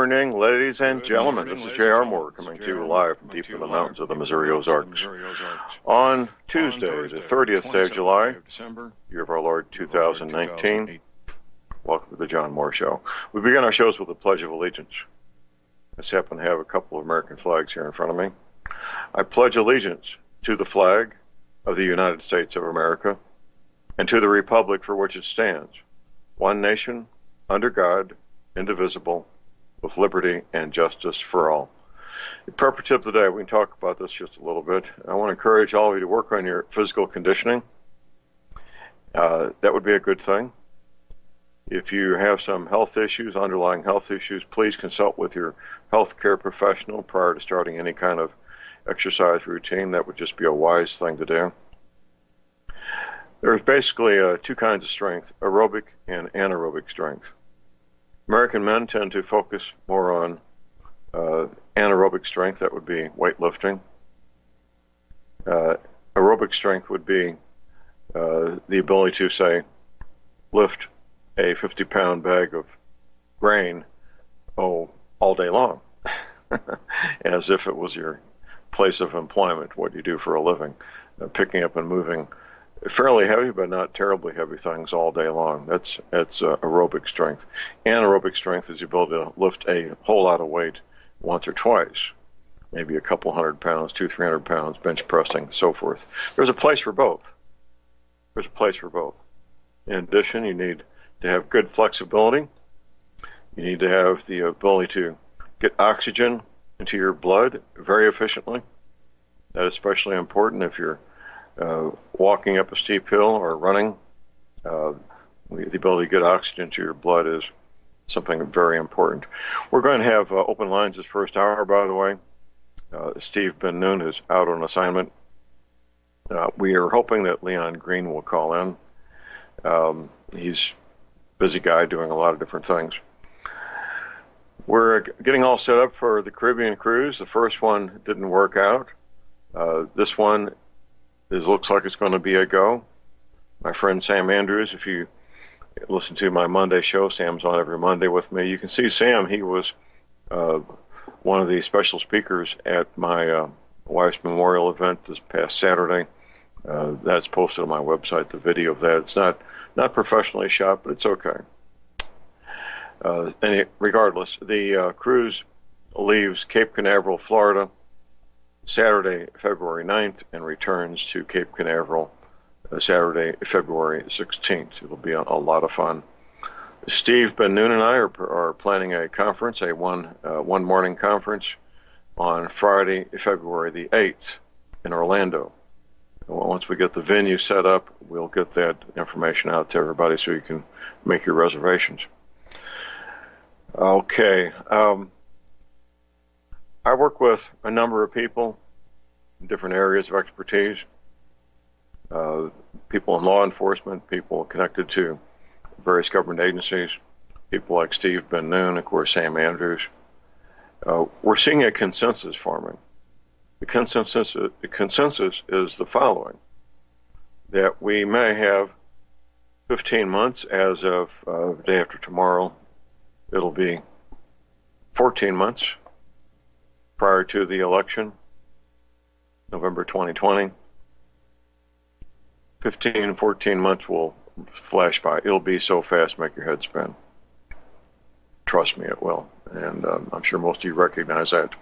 morning, ladies and gentlemen. This is J.R. Moore coming to you live from deep in the mountains of the Missouri Ozarks on Tuesday, the 30th day of July, year of our Lord 2019. Welcome to the John Moore Show. We begin our shows with the Pledge of Allegiance. I just happen to have a couple of American flags here in front of me. I pledge allegiance to the flag of the United States of America and to the republic for which it stands, one nation, under God, indivisible, with liberty and justice for all. The purpose of the day, we can talk about this just a little bit. I want to encourage all of you to work on your physical conditioning. That would be a good thing. If you have some health issues, underlying health issues, please consult with your health care professional prior to starting any kind of exercise routine. That would just be a wise thing to do. There's basically two kinds of strength, aerobic and anaerobic strength. American men tend to focus more on anaerobic strength. That would be weightlifting. Aerobic strength would be the ability to, say, lift a 50-pound bag of grain, all day long, as if it was your place of employment, what you do for a living, picking up and moving fairly heavy but not terribly heavy things all day long. That's aerobic strength. Anaerobic strength is the ability to lift a whole lot of weight once or twice, maybe a couple 100 pounds, 200-300 pounds, bench pressing, so forth. There's a place for both. There's a place for both. In addition, you need to have good flexibility. You need to have the ability to get oxygen into your blood very efficiently. That is especially important if you're walking up a steep hill or running. The ability to get oxygen to your blood is something very important. We're going to have open lines this first hour, by the way. Steve Ben Noon is out on assignment. We are hoping that Leon Green will call in. He's a busy guy doing a lot of different things. We're getting all set up for the Caribbean cruise. The first one didn't work out. This one looks like it's going to be a go. My friend Sam Andrews, if you listen to my Monday show, Sam's on every Monday with me. You can see Sam. He was one of the special speakers at my wife's memorial event this past Saturday. That's posted on my website, the video of that. It's not professionally shot, but it's okay. Regardless, the cruise leaves Cape Canaveral, Florida, Saturday, February 9th, and returns to Cape Canaveral Saturday, February 16th. It'll be a lot of fun. Steve Ben Noon and I are planning a conference, a one morning conference on Friday, February the 8th in Orlando. Once we get the venue set up, we'll get that information out to everybody so you can make your reservations. Okay. I work with a number of people in different areas of expertise, people in law enforcement, people connected to various government agencies, people like Steve Ben Noon, of course, Sam Andrews. We're seeing a consensus forming. The consensus is the following, that we may have 15 months as of the day after tomorrow. It'll be 14 months prior to the election, November 2020. 14 months will flash by. It'll be so fast, make your head spin. Trust me, it will. And I'm sure most of you recognize that.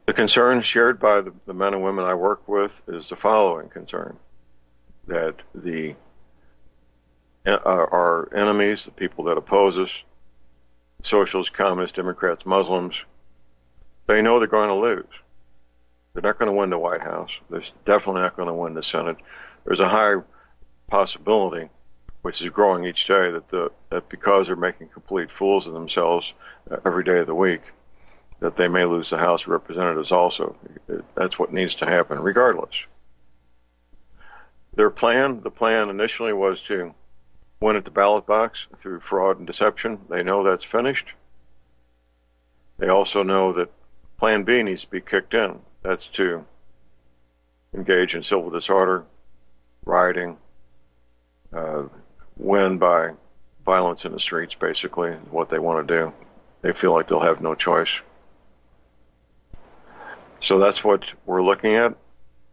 The concern shared by the men and women I work with is the following concern, that our enemies, the people that oppose us, socialists, communists, Democrats, Muslims, they know they're going to lose. They're not going to win the White House. They're definitely not going to win the Senate. There's a high possibility, which is growing each day, that because they're making complete fools of themselves every day of the week, that they may lose the House of Representatives also. That's what needs to happen, regardless. The plan initially was to win at the ballot box through fraud and deception. They know that's finished. They also know that Plan B needs to be kicked in. That's to engage in civil disorder, rioting, win by violence in the streets, basically, what they want to do. They feel like they'll have no choice. So that's what we're looking at.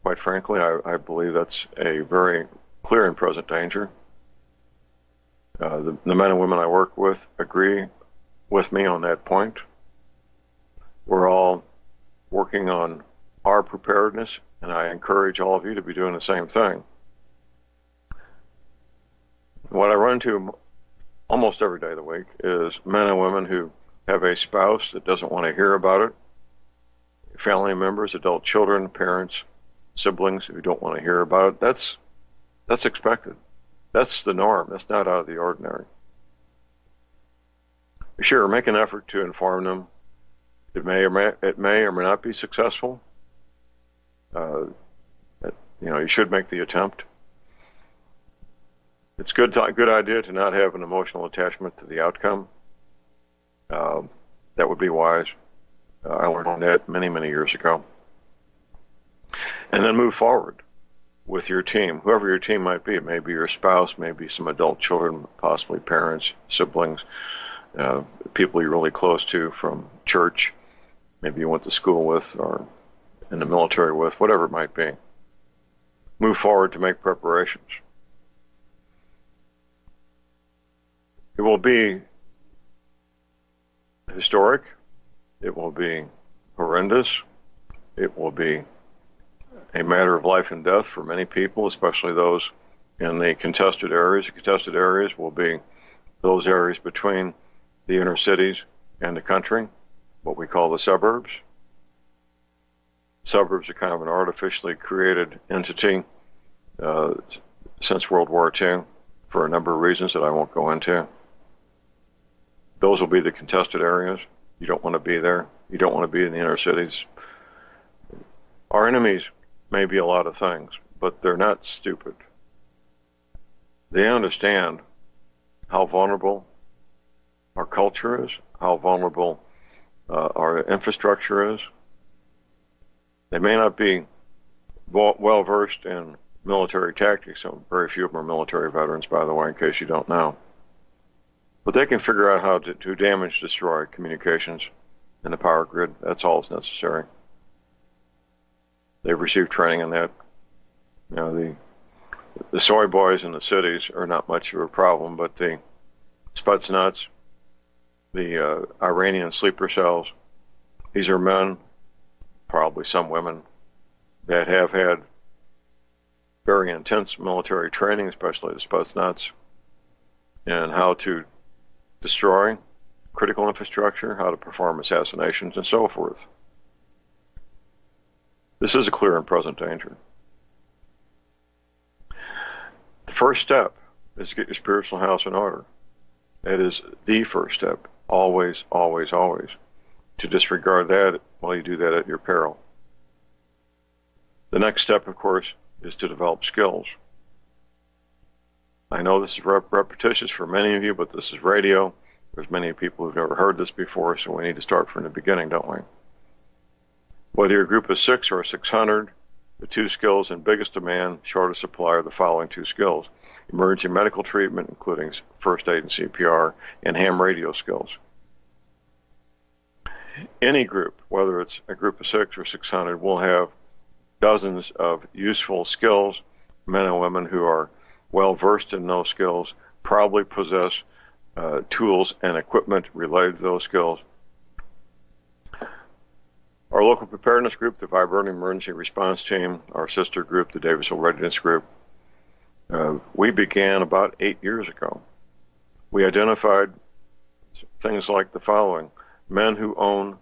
Quite frankly, I believe that's a very clear and present danger. The men and women I work with agree with me on that point. We're all working on our preparedness, and I encourage all of you to be doing the same thing. What I run into almost every day of the week is men and women who have a spouse that doesn't want to hear about it, family members, adult children, parents, siblings who don't want to hear about it. That's expected. That's the norm. That's not out of the ordinary. Sure, make an effort to inform them. It may or may not be successful. You should make the attempt. It's good idea to not have an emotional attachment to the outcome. That would be wise. I learned that many, many years ago. And then move forward with your team, whoever your team might be. It may be your spouse, maybe some adult children, possibly parents, siblings, people you're really close to from church, maybe you went to school with or in the military with, whatever it might be. Move forward to make preparations. It will be historic. It will be horrendous. It will be a matter of life and death for many people, especially those in the contested areas. The contested areas will be those areas between the inner cities and the country, what we call the suburbs. Suburbs are kind of an artificially created entity since World War II for a number of reasons that I won't go into. Those will be the contested areas. You don't want to be there. You don't want to be in the inner cities. Our enemies may be a lot of things, but they're not stupid. They understand how vulnerable our culture is, how vulnerable our infrastructure is. They may not be well versed in military tactics. So very few of them are military veterans, by the way, in case you don't know. But they can figure out how to damage, destroy communications and the power grid. That's all that's necessary. They've received training in that. The soy boys in the cities are not much of a problem, but the Spetsnaz, the Iranian sleeper cells, these are men, probably some women, that have had very intense military training, especially the Spetsnaz, and how to destroy critical infrastructure, how to perform assassinations, and so forth. This is a clear and present danger. The first step is to get your spiritual house in order. That is the first step. Always, always, always. To disregard that, well, you do that at your peril. The next step, of course, is to develop skills. I know this is repetitious for many of you, but this is radio. There's many people who've never heard this before, so we need to start from the beginning, don't we? Whether you're a group of 6 or 600, the 2 skills in biggest demand, shortest supply, are the following 2 skills: emergency medical treatment, including first aid and CPR, and ham radio skills. Any group, whether it's a group of 6 or 600, will have dozens of useful skills. Men and women who are well versed in those skills probably possess tools and equipment related to those skills. Our local preparedness group, the Vibranium Emergency Response Team, our sister group, the Davisville Readiness Group, we began about 8 years ago. We identified things like the following: men who own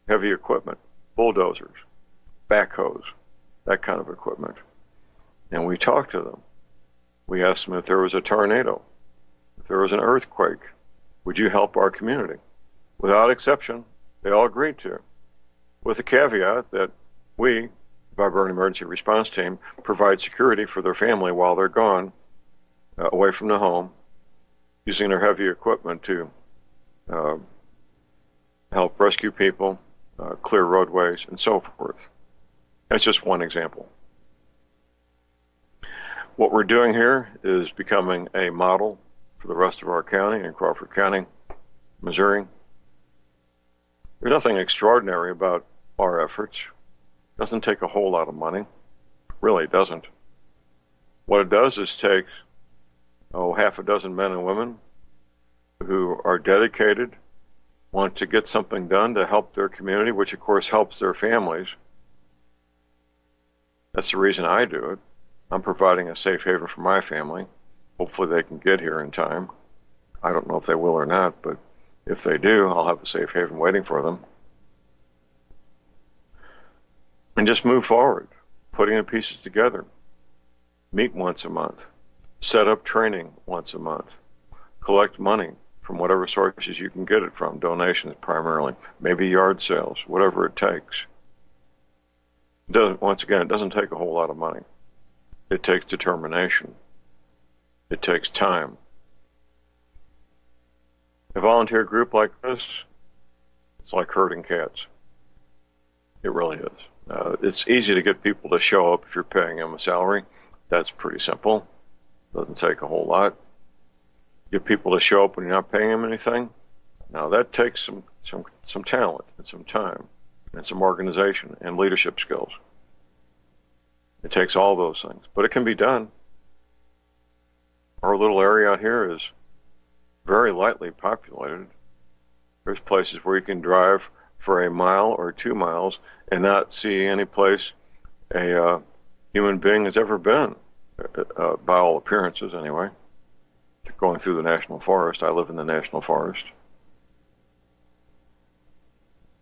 heavy equipment, bulldozers, backhoes, that kind of equipment. And we talked to them. We asked them if there was a tornado, if there was an earthquake, would you help our community? Without exception, they all agreed to, with the caveat that we, Vibranium Emergency Response Team, provide security for their family while they're gone, away from the home, using their heavy equipment to help rescue people, clear roadways, and so forth. That's just one example. What we're doing here is becoming a model for the rest of our county and Crawford County, Missouri. There's nothing extraordinary about our efforts. It doesn't take a whole lot of money. Really, it doesn't. What it does is take, half a dozen men and women who are dedicated, want to get something done to help their community, which of course helps their families. That's the reason I do it. I'm providing a safe haven for my family. Hopefully they can get here in time. I don't know if they will or not, but if they do, I'll have a safe haven waiting for them. And just move forward, putting the pieces together. Meet once a month. Set up training once a month. Collect money from whatever sources you can get it from, donations primarily, maybe yard sales, whatever it takes. Once again, it doesn't take a whole lot of money. It takes determination. It takes time. A volunteer group like this, it's like herding cats. It really is. It's easy to get people to show up if you're paying them a salary. That's pretty simple. Doesn't take a whole lot. Get people to show up when you're not paying them anything. Now that takes some talent and some time and some organization and leadership skills. It takes all those things, but it can be done. Our little area out here is very lightly populated. There's places where you can drive for a mile or 2 miles and not see any place a human being has ever been, by all appearances anyway. Going through the national forest. I live in the national forest.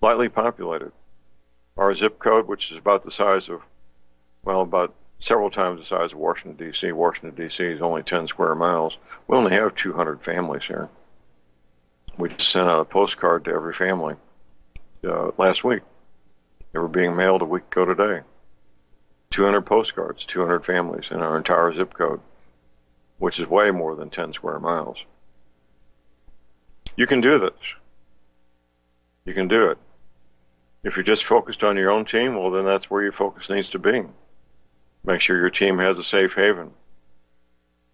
Lightly populated. Our zip code, which is about the size of, about several times the size of Washington, D.C. Washington, D.C. is only 10 square miles. We only have 200 families here. We just sent out a postcard to every family last week. They were being mailed a week ago today. 200 postcards, 200 families in our entire zip code, which is way more than 10 square miles. You can do this. You can do it. If you're just focused on your own team, well, then that's where your focus needs to be. Make sure your team has a safe haven,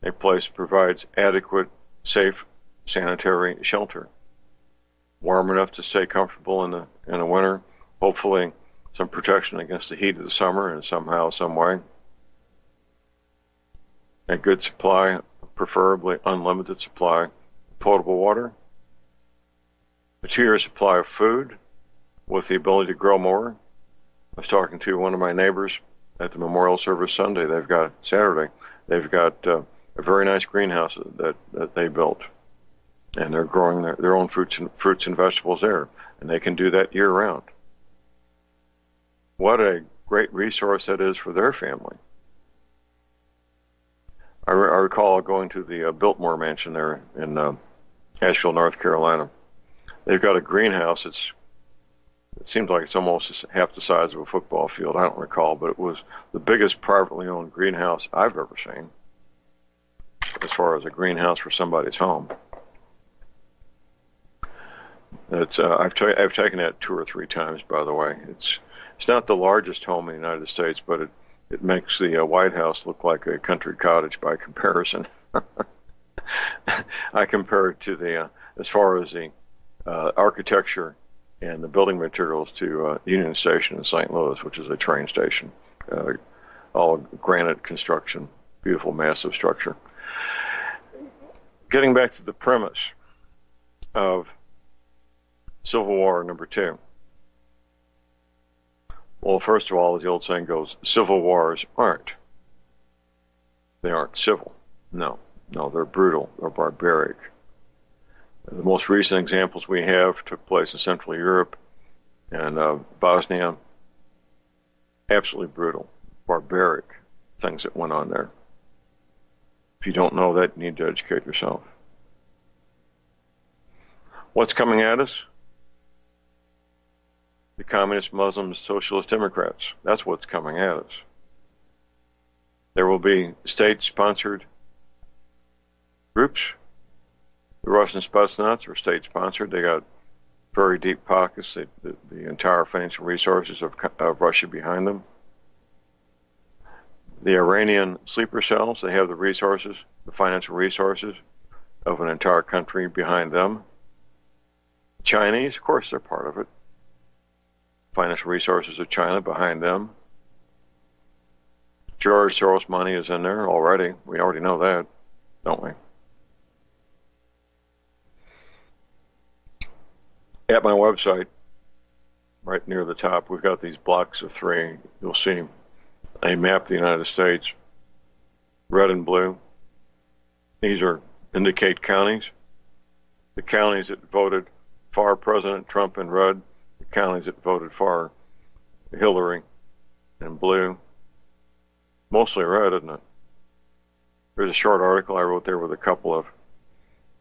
a place that provides adequate, safe, sanitary shelter, warm enough to stay comfortable in the winter, hopefully some protection against the heat of the summer in somehow, some way, a good supply, preferably unlimited supply, of potable water, a 2-year supply of food with the ability to grow more. I was talking to one of my neighbors at the memorial service Saturday. They've got a very nice greenhouse that they built, and they're growing their own fruits and vegetables there, and they can do that year round. What a great resource that is for their family. I recall going to the Biltmore Mansion there in Asheville, North Carolina. They've got a greenhouse. It seems like it's almost half the size of a football field. I don't recall, but it was the biggest privately owned greenhouse I've ever seen, as far as a greenhouse for somebody's home. I've taken that 2 or 3 times, by the way. It's not the largest home in the United States, but it makes the White House look like a country cottage by comparison. I compare it to as far as the architecture and the building materials to Union Station in St. Louis, which is a train station. All granite construction, beautiful, massive structure. Getting back to the premise of Civil War number 2. Well, first of all, as the old saying goes, civil wars aren't. They aren't civil. No, they're brutal. They're barbaric. The most recent examples we have took place in Central Europe and Bosnia. Absolutely brutal, barbaric things that went on there. If you don't know that, you need to educate yourself. What's coming at us? The communist, Muslims, socialist Democrats. That's what's coming at us. There will be state-sponsored groups. The Russian Spetsnaz are state-sponsored. They got very deep pockets, the entire financial resources of Russia behind them. The Iranian sleeper cells, they have the resources, the financial resources of an entire country behind them. Chinese, of course, they're part of it. Financial resources of China behind them. George Soros money is in there already. We already know that, don't we? At my website, right near the top, we've got these blocks of 3. You'll see a map of the United States, red and blue. These indicate counties. The counties that voted for President Trump in red, the counties that voted for Hillary in blue. Mostly red, isn't it? There's a short article I wrote there with a couple of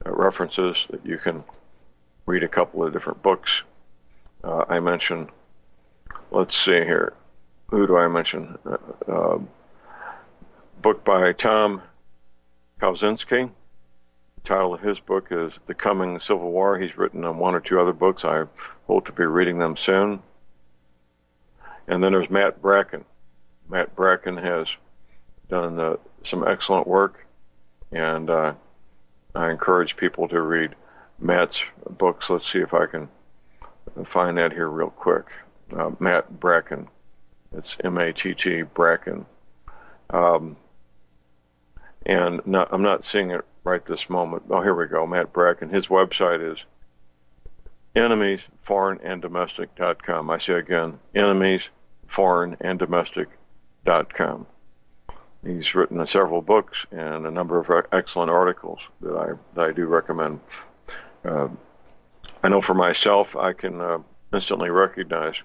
references that you can read a couple of different books. I mentioned, let's see here, who do I mention? Book by Tom Kaczynski. The title of his book is The Coming Civil War. He's written 1 or 2 other books. I hope to be reading them soon. And then there's Matt Bracken. Matt Bracken has done some excellent work, and I encourage people to read Matt's books. Let's see if I can find that here real quick. Matt Bracken. It's M-A-T-T Bracken. And I'm not seeing it right this moment. Oh, here we go. Matt Bracken. His website is enemiesforeignanddomestic.com. I say again, enemiesforeignanddomestic.com. He's written several books and a number of excellent articles that I do recommend. I know for myself, I can instantly recognize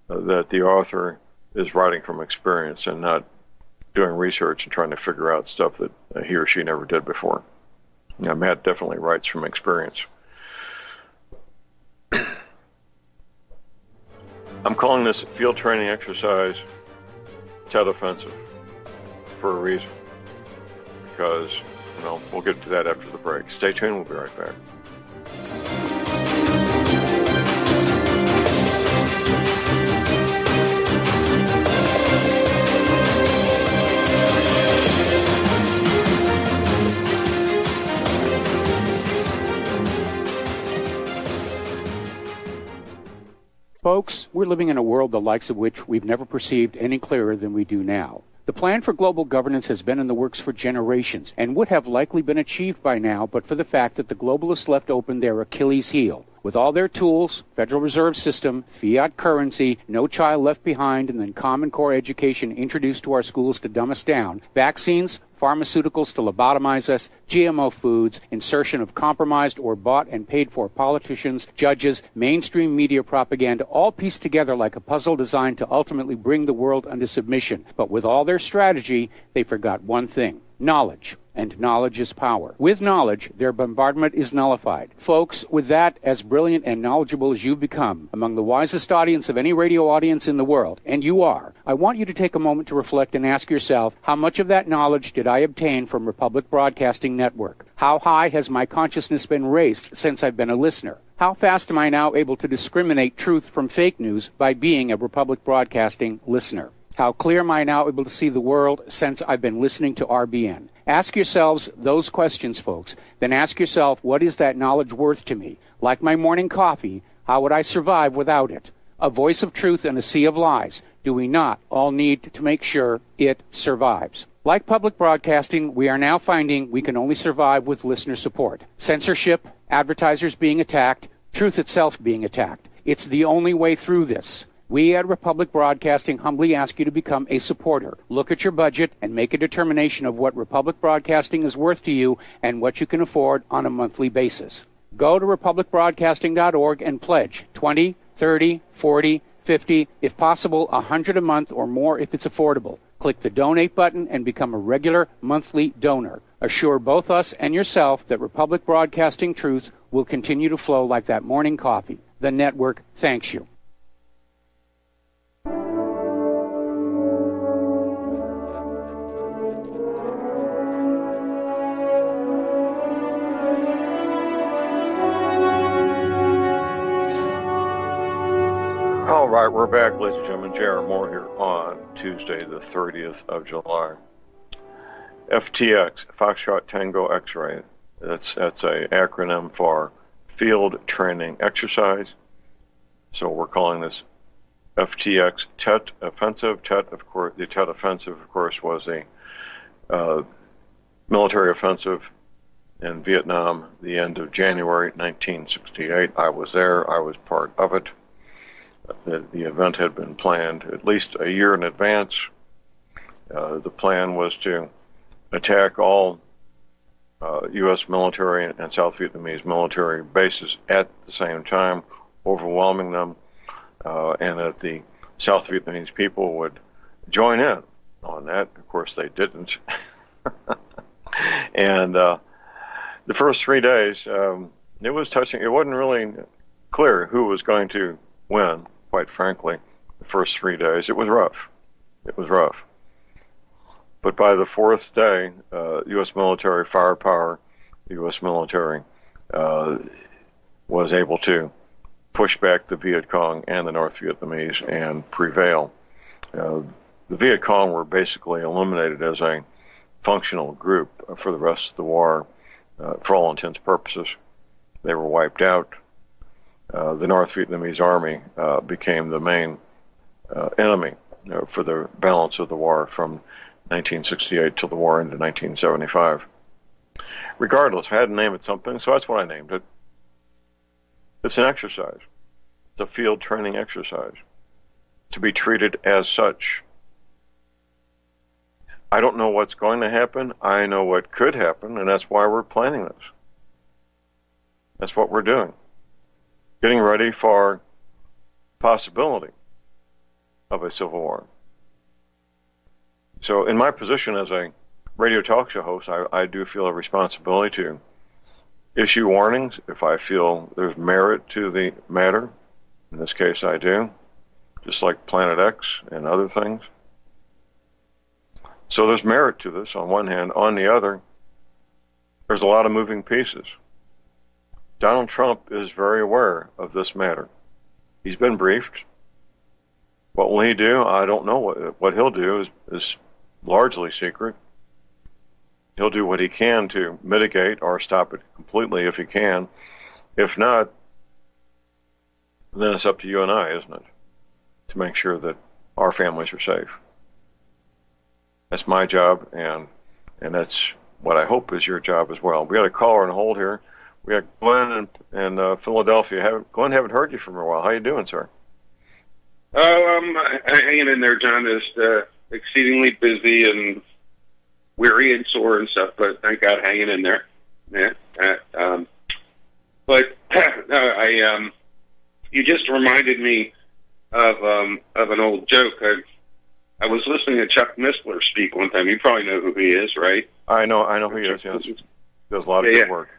that the author is writing from experience and not doing research and trying to figure out stuff that he or she never did before. Matt definitely writes from experience. I'm calling this field training exercise Tet Offensive for a reason, because we'll get to that after the break. Stay tuned, we'll be right back. Folks, we're living in a world the likes of which we've never perceived any clearer than we do now. The plan for global governance has been in the works for generations and would have likely been achieved by now but for the fact that the globalists left open their Achilles heel. With all their tools, Federal Reserve System, fiat currency, no child left behind, and then Common Core education introduced to our schools to dumb us down, vaccines, pharmaceuticals to lobotomize us, GMO foods, insertion of compromised or bought and paid for politicians, judges, mainstream media propaganda, all pieced together like a puzzle designed to ultimately bring the world under submission. But with all their strategy, they forgot one thing: knowledge. And knowledge is power. With knowledge, their bombardment is nullified. Folks, with that, as brilliant and knowledgeable as you've become, among the wisest audience of any radio audience in the world, and you are, I want you to take a moment to reflect and ask yourself, how much of that knowledge did I obtain from Republic Broadcasting Network? How high has my consciousness been raised since I've been a listener? How fast am I now able to discriminate truth from fake news by being a Republic Broadcasting listener? How clear am I now able to see the world since I've been listening to RBN? Ask yourselves those questions, folks. Then ask yourself, what is that knowledge worth to me? Like my morning coffee, how would I survive without it? A voice of truth in a sea of lies. Do we not all need to make sure it survives? Like public broadcasting, we are now finding we can only survive with listener support. Censorship, advertisers being attacked, truth itself being attacked. It's the only way through this. We at Republic Broadcasting humbly ask you to become a supporter. Look at your budget and make a determination of what Republic Broadcasting is worth to you and what you can afford on a monthly basis. Go to republicbroadcasting.org and pledge $20, $30, $40, $50, if possible, $100 a month or more if it's affordable. Click the donate button and become a regular monthly donor. Assure both us and yourself that Republic Broadcasting truth will continue to flow like that morning coffee. The network thanks you. All right, we're back, ladies and gentlemen. J.R. Moore here on Tuesday, the 30th of July. FTX, Foxtrot Tango X-Ray, That's a acronym for Field Training Exercise. So we're calling this FTX, Tet Offensive. The Tet Offensive, of course, was a military offensive in Vietnam, the end of January 1968. I was there. I was part of it. The event had been planned at least a year in advance. The plan was to attack all U.S. military and South Vietnamese military bases at the same time, overwhelming them, and that the South Vietnamese people would join in on that. Of course, they didn't. And the first 3 days, it was touching. It wasn't really clear who was going to win, quite frankly. The first 3 days, it was rough. It was rough. But by the fourth day, U.S. military firepower, the U.S. military was able to push back the Viet Cong and the North Vietnamese and prevail. The Viet Cong were basically eliminated as a functional group for the rest of the war. For all intents and purposes, they were wiped out. The North Vietnamese army became the main enemy for the balance of the war from 1968 till the war ended in 1975. Regardless, I had to name it something, so that's what I named it. It's an exercise. It's a field training exercise to be treated as such. I don't know what's going to happen. I know what could happen, and that's why we're planning this. That's what we're doing. Getting ready for possibility of a civil war. So in my position as a radio talk show host, I do feel a responsibility to issue warnings if I feel there's merit to the matter. In this case, I do, just like Planet X and other things. So there's merit to this on one hand. On the other, there's a lot of moving pieces. Donald Trump is very aware of this matter. He's been briefed. What will he do? I don't know. What he'll do is largely secret. He'll do what he can to mitigate or stop it completely if he can. If not, then it's up to you and I, isn't it, to make sure that our families are safe. That's my job, and that's what I hope is your job as well. We got a caller on hold here. We got Glenn in Philadelphia. Glenn, haven't heard you from a while. How you doing, sir? Oh, I'm hanging in there, John. Just exceedingly busy and weary and sore and stuff, but thank God hanging in there. Yeah. But you just reminded me of an old joke. I was listening to Chuck Missler speak one time. You probably know who he is, right? I know who he is. Yes, does a lot of good work.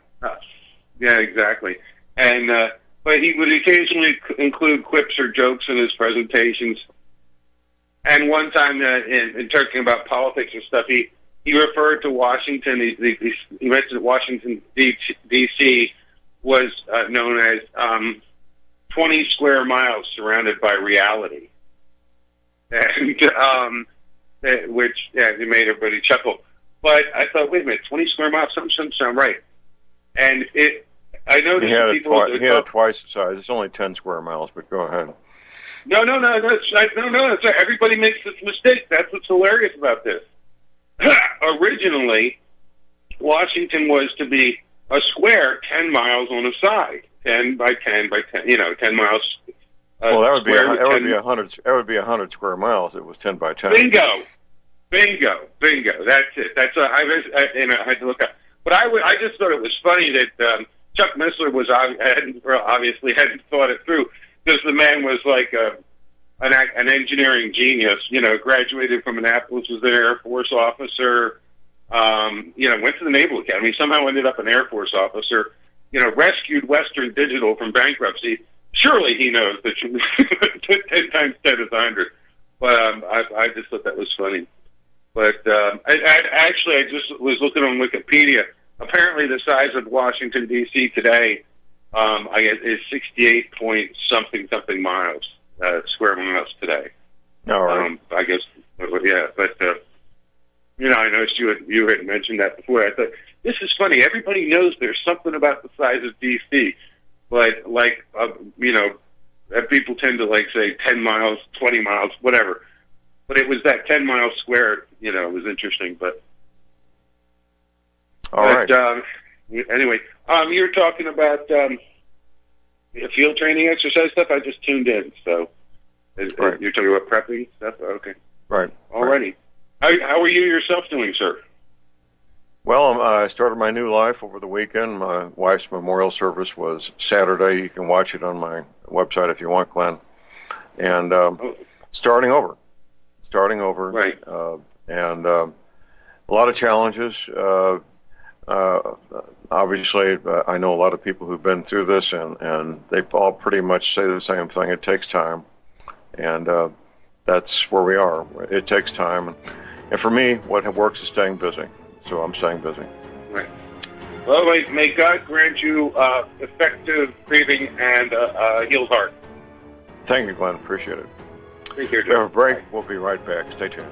Yeah, exactly. And but he would occasionally include quips or jokes in his presentations. And one time, in talking about politics and stuff, he referred to Washington. He mentioned that Washington D.C. was known as 20 square miles surrounded by reality. And which it made everybody chuckle. But I thought, wait a minute, 20 square miles, something sound right. And I noticed he had it twice the size. It's only 10 square miles, but go ahead. No. Everybody makes this mistake. That's what's hilarious about this. Originally, Washington was to be a square 10 miles on a side, 10 by 10 by 10. 10 miles. Well, that would be 100. That would be 100 square miles. It was 10 by 10. Bingo. That's it. I had to look up. But I just thought it was funny that Chuck Missler obviously hadn't thought it through, because the man was like an engineering genius. Graduated from Annapolis, was an Air Force officer. Went to the Naval Academy. Somehow ended up an Air Force officer. Rescued Western Digital from bankruptcy. Surely he knows that 10 times 10 is 100. But I just thought that was funny. But I just was looking on Wikipedia. Apparently, the size of Washington D.C. today, I guess, is 68 point something miles, square miles today. All right. I guess, yeah. But I noticed you had mentioned that before. I thought, this is funny. Everybody knows there's something about the size of D.C., but people tend to say 10 miles, 20 miles, whatever. But it was that 10 mile square, it was interesting. But all right. Anyway, you were talking about field training exercise stuff. I just tuned in, so right. You're talking about prepping stuff. Okay, right. Alrighty. How are you yourself doing, sir? Well, I started my new life over the weekend. My wife's memorial service was Saturday. You can watch it on my website if you want, Glenn. And starting over. Right. And a lot of challenges. Obviously, I know a lot of people who've been through this, and they all pretty much say the same thing. It takes time. And that's where we are. It takes time. And for me, what works is staying busy. So I'm staying busy. Right. Well, may God grant you effective breathing and a healed heart. Thank you, Glenn. Appreciate it. Take care, we have a break. We'll be right back. Stay tuned.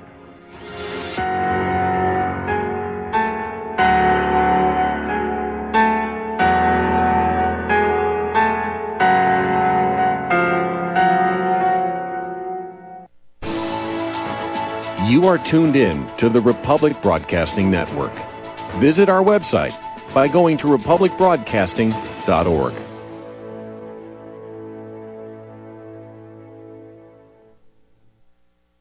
You are tuned in to the Republic Broadcasting Network. Visit our website by going to republicbroadcasting.org.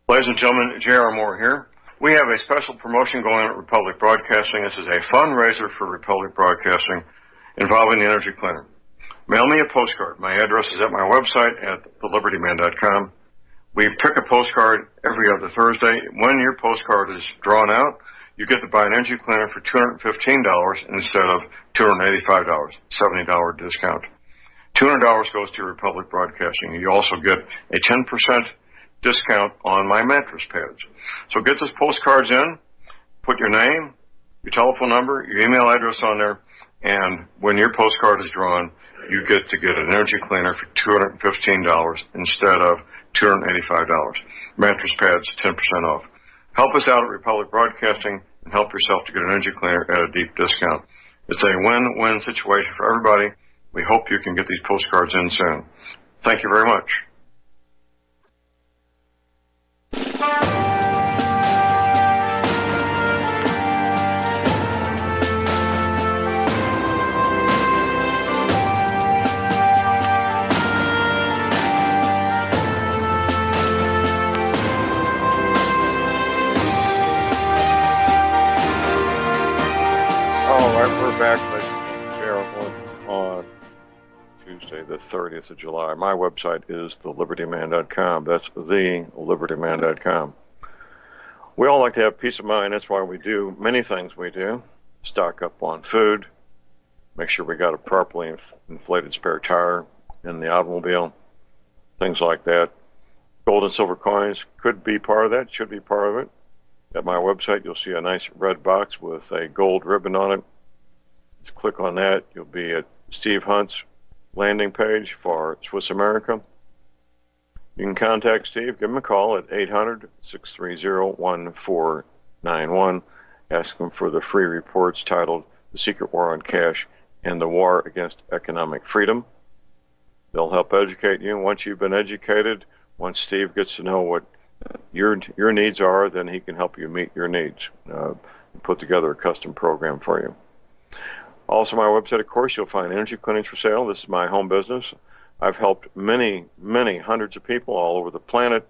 Ladies and gentlemen, J.R. Moore here. We have a special promotion going on at Republic Broadcasting. This is a fundraiser for Republic Broadcasting involving the Energy Cleaner. Mail me a postcard. My address is at my website at thelibertyman.com. We pick a postcard every other Thursday. When your postcard is drawn out, you get to buy an energy cleaner for $215 instead of $285, $70 discount. $200 goes to Republic Broadcasting. You also get a 10% discount on my mattress pads. So get those postcards in, put your name, your telephone number, your email address on there, and when your postcard is drawn, you get to get an energy cleaner for $215 instead of $285. Mattress pads, 10% off. Help us out at Republic Broadcasting and help yourself to get an energy cleaner at a deep discount. It's a win-win situation for everybody. We hope you can get these postcards in soon. Thank you very much. We're back, ladies and gentlemen, on Tuesday, the 30th of July. My website is thelibertyman.com. That's thelibertyman.com. We all like to have peace of mind. That's why we do many things we do. Stock up on food, make sure we got a properly inflated spare tire in the automobile, things like that. Gold and silver coins could be part of that, should be part of it. At my website, you'll see a nice red box with a gold ribbon on it. Just click on that. You'll be at Steve Hunt's landing page for Swiss America. You can contact Steve. Give him a call at 800-630-1491. Ask him for the free reports titled The Secret War on Cash and the War Against Economic Freedom. They'll help educate you. Once you've been educated, once Steve gets to know what your needs are, then he can help you meet your needs. Put together a custom program for you. Also, my website, of course, you'll find energy clinics for sale. This is my home business. I've helped many, many hundreds of people all over the planet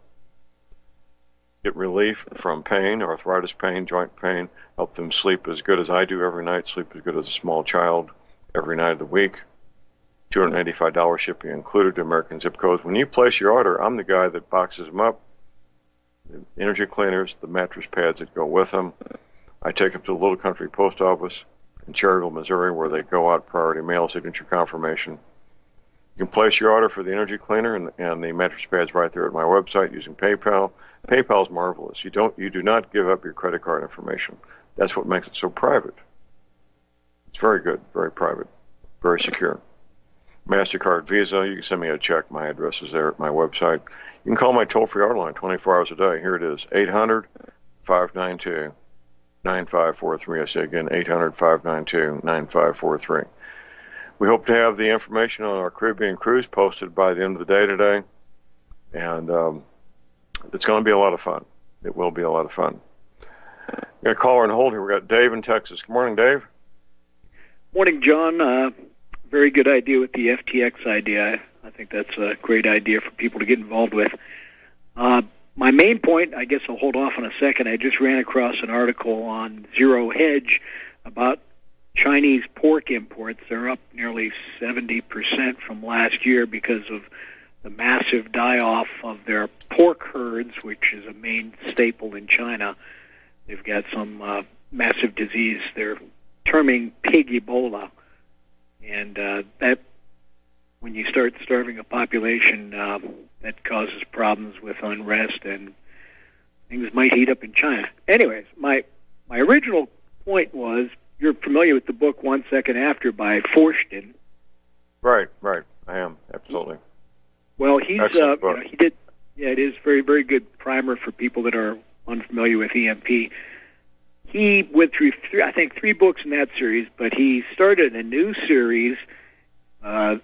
get relief from pain, arthritis pain, joint pain, help them sleep as good as I do every night, sleep as good as a small child every night of the week. $285 shipping included to American zip codes. When you place your order, I'm the guy that boxes them up, the energy cleaners, the mattress pads that go with them. I take them to the Little Country Post Office in Cherryville, Missouri, where they go out priority mail, signature confirmation. You can place your order for the energy cleaner and the mattress pads right there at my website using PayPal. PayPal's marvelous. You do not give up your credit card information. That's what makes it so private. It's very good, very private, very secure. MasterCard, Visa, you can send me a check. My address is there at my website. You can call my toll-free hotline 24 hours a day. Here it is, 800-592-5790. 800-592-9543. I say again, 800-592-9543. We hope to have the information on our Caribbean cruise posted by the end of the day today, and it's going to be a lot of fun. It will be a lot of fun. We got a caller on hold here. We got Dave in Texas. Good morning, Dave. Morning, John. Very good idea with the FTX idea. I think that's a great idea for people to get involved with. My main point, I guess I'll hold off on a second. I just ran across an article on Zero Hedge about Chinese pork imports. They're up nearly 70% from last year because of the massive die-off of their pork herds, which is a main staple in China. They've got some massive disease they're terming pig Ebola. And that, when you start starving a population, that causes problems with unrest, and things might heat up in China. Anyways, my original point was, you're familiar with the book 1 Second After by Forston. Right. I am, absolutely. Well, he did, it is very, very good primer for people that are unfamiliar with EMP. He went through, I think, 3 books in that series, but he started a new series on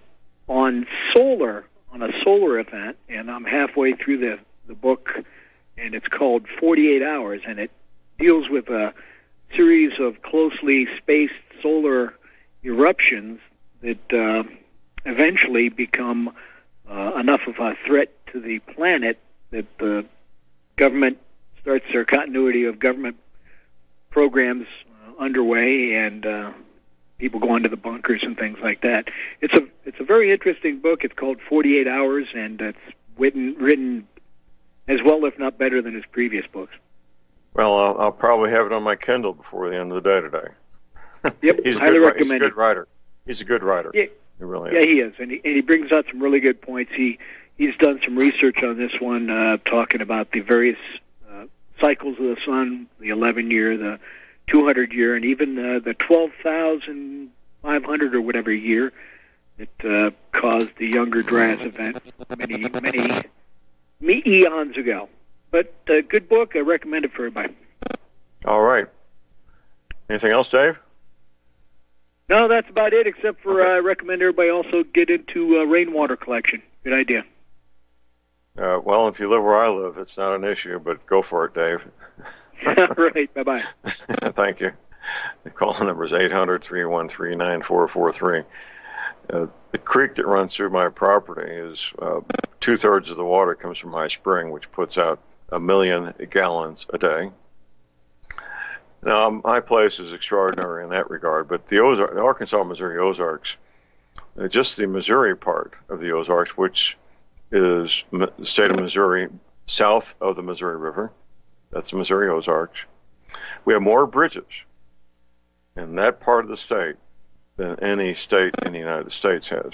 a solar event, and I'm halfway through the book, and it's called 48 Hours, and it deals with a series of closely spaced solar eruptions that eventually become enough of a threat to the planet that the government starts their continuity of government programs underway, and people go into the bunkers and things like that. It's a very interesting book. It's called 48 Hours, and it's written as well, if not better, than his previous books. Well, I'll probably have it on my Kindle before the end of the day today. Yep, highly recommend it. He's a good writer. He's a good writer. Yeah, he really is. Yeah, he is, and he brings out some really good points. He's done some research on this one, talking about the various cycles of the sun, the 11-year, the 200-year, and even the 12,500 or whatever year that caused the Younger Dryas event many eons ago. But good book. I recommend it for everybody. All right. Anything else, Dave? No, that's about it, except for I recommend everybody also get into rainwater collection. Good idea. Well, if you live where I live, it's not an issue, but go for it, Dave. All right. Bye-bye. Thank you. The call number is 800-313-9443. The creek that runs through my property is 2/3 of the water comes from my spring, which puts out 1 million gallons a day. Now, my place is extraordinary in that regard, but the Arkansas, Missouri Ozarks, just the Missouri part of the Ozarks, which is the state of Missouri south of the Missouri River, that's the Missouri Ozarks, we have more bridges in that part of the state than any state in the United States has.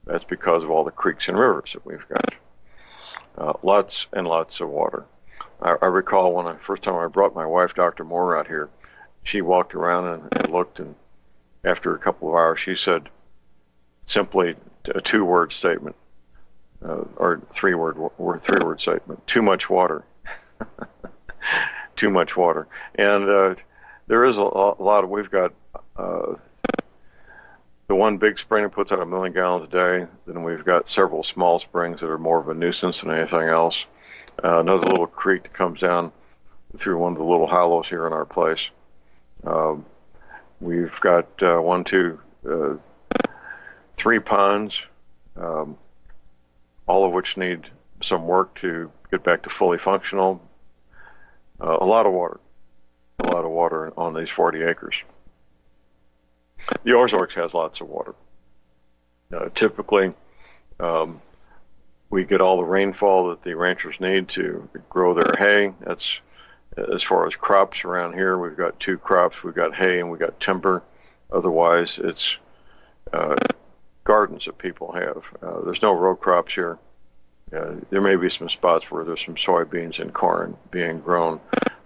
That's because of all the creeks and rivers that we've got. Lots and lots of water. I recall when first time I brought my wife, Dr. Moore, out here, she walked around and looked, and after a couple of hours, she said simply a 2-word statement, or three-word statement: too much water. Too much water. And there is a lot of, we've got the one big spring that puts out 1 million gallons a day. Then we've got several small springs that are more of a nuisance than anything else. Another little creek that comes down through one of the little hollows here in our place. We've got 3 ponds, all of which need some work to get back to fully functional. A lot of water on these 40 acres. The Ozarks has lots of water. Typically, we get all the rainfall that the ranchers need to grow their hay. That's as far as crops around here. We've got 2 crops. We've got hay and we've got timber. Otherwise, it's gardens that people have. There's no row crops here. There may be some spots where there's some soybeans and corn being grown,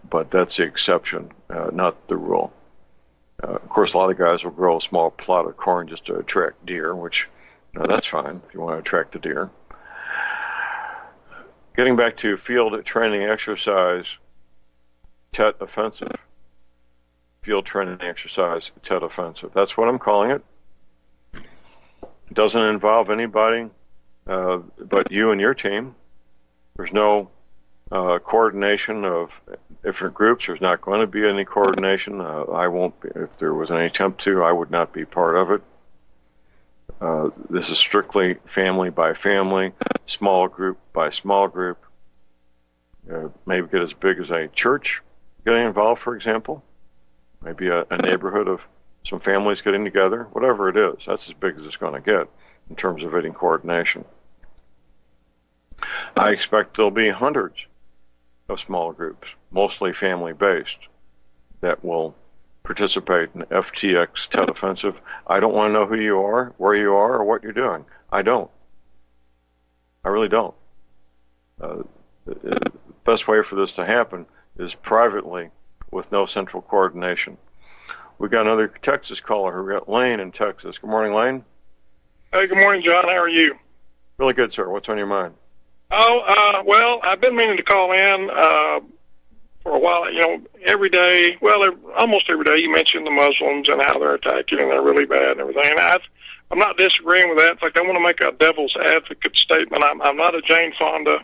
but that's the exception, not the rule. Of course, a lot of guys will grow a small plot of corn just to attract deer, which that's fine if you want to attract the deer. Getting back to field training exercise, Tet offensive. field training exercise, Tet Offensive. That's what I'm calling it. It doesn't involve anybody but you and your team. There's no coordination of different groups. There's not going to be any coordination. I won't be. If there was any attempt to, I would not be part of it. This is strictly family by family, small group by small group. Maybe get as big as a church getting involved, for example. Maybe a neighborhood of some families getting together. Whatever it is, that's as big as it's going to get in terms of any coordination. I expect there'll be hundreds of small groups, mostly family-based, that will participate in FTX Tet Offensive. I don't want to know who you are, where you are, or what you're doing. I don't. I really don't. The best way for this to happen is privately with no central coordination. We got another Texas caller. We got Lane in Texas. Good morning, Lane. Hey, good morning, John. How are you? Really good, sir. What's on your mind? Well, I've been meaning to call in for a while. You know, every day, almost every day, you mention the Muslims and how they're attacking and they're really bad and everything. And I'm not disagreeing with that. In fact, I want to make a devil's advocate statement. I'm not a Jane Fonda.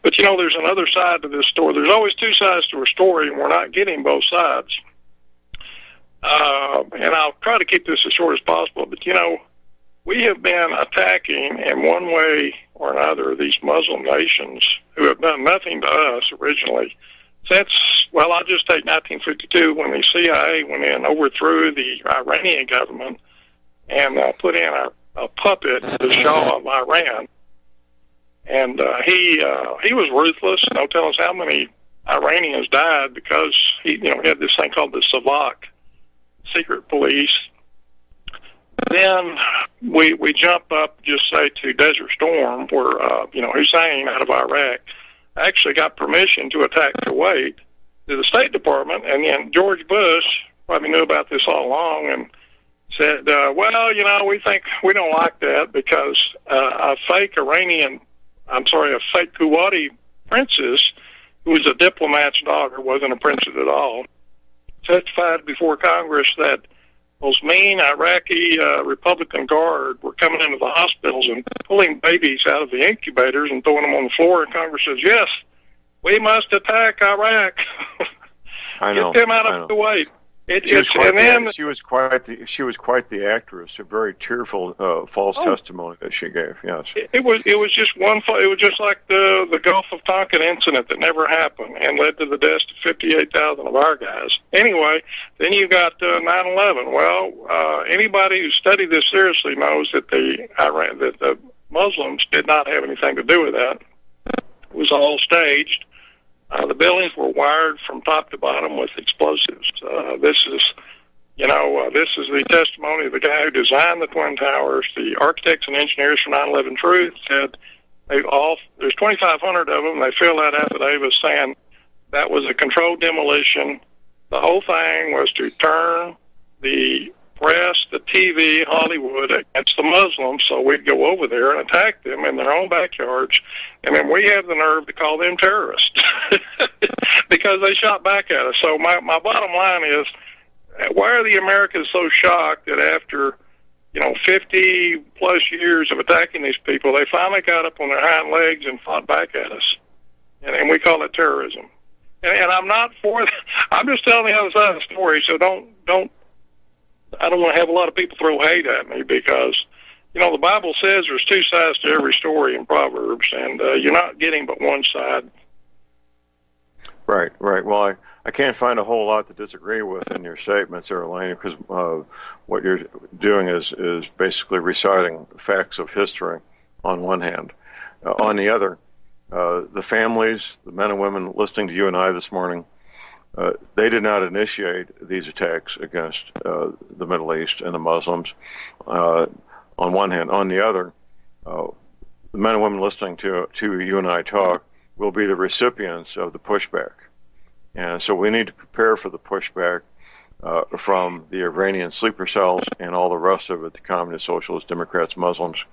But, you know, there's another side to this story. There's always two sides to a story, and we're not getting both sides. And I'll try to keep this as short as possible. But, you know, we have been attacking in one way or another these Muslim nations who have done nothing to us originally since, well, I'll just take 1952 when the CIA went in, overthrew the Iranian government, and put in a puppet, the Shah of Iran. And he was ruthless. No telling us how many Iranians died because he had this thing called the Savak secret police. Then we jump up, just say, to Desert Storm, where Hussein out of Iraq actually got permission to attack Kuwait to the State Department, and then George Bush probably knew about this all along and said, we think we don't like that because a fake Kuwaiti princess, who was a diplomat's daughter, wasn't a princess at all, testified before Congress that those mean Iraqi Republican Guard were coming into the hospitals and pulling babies out of the incubators and throwing them on the floor, and Congress says, yes, we must attack Iraq. I know. Get them out of Kuwait. She was quite the actress. A very tearful false testimony that she gave. Yes, it was just it was just like the Gulf of Tonkin incident that never happened and led to the deaths of 58,000 of our guys. Anyway, then you got 9/11. Well, anybody who studied this seriously knows that the Muslims did not have anything to do with that. It was all staged. The buildings were wired from top to bottom with explosives. This is the testimony of the guy who designed the Twin Towers. The architects and engineers from 9/11 Truth said there's 2,500 of them. They filled out affidavits saying that was a controlled demolition. The whole thing was to turn the press, the TV, Hollywood against the Muslims, so we'd go over there and attack them in their own backyards, and then we have the nerve to call them terrorists because they shot back at us. So my bottom line is, why are the Americans so shocked that after 50 plus years of attacking these people, they finally got up on their hind legs and fought back at us, and we call it terrorism. And I'm not for that. I'm just telling the other side of the story. So I don't want to have a lot of people throw hate at me because, the Bible says there's two sides to every story in Proverbs, and you're not getting but one side. Right. Well, I can't find a whole lot to disagree with in your statements there, Elaine, because what you're doing is basically reciting facts of history on one hand. On the other, the families, the men and women listening to you and I this morning, they did not initiate these attacks against the Middle East and the Muslims, on one hand. On the other, the men and women listening to you and I talk will be the recipients of the pushback. And so we need to prepare for the pushback from the Iranian sleeper cells and all the rest of it, the communists, socialists, Democrats, Muslims.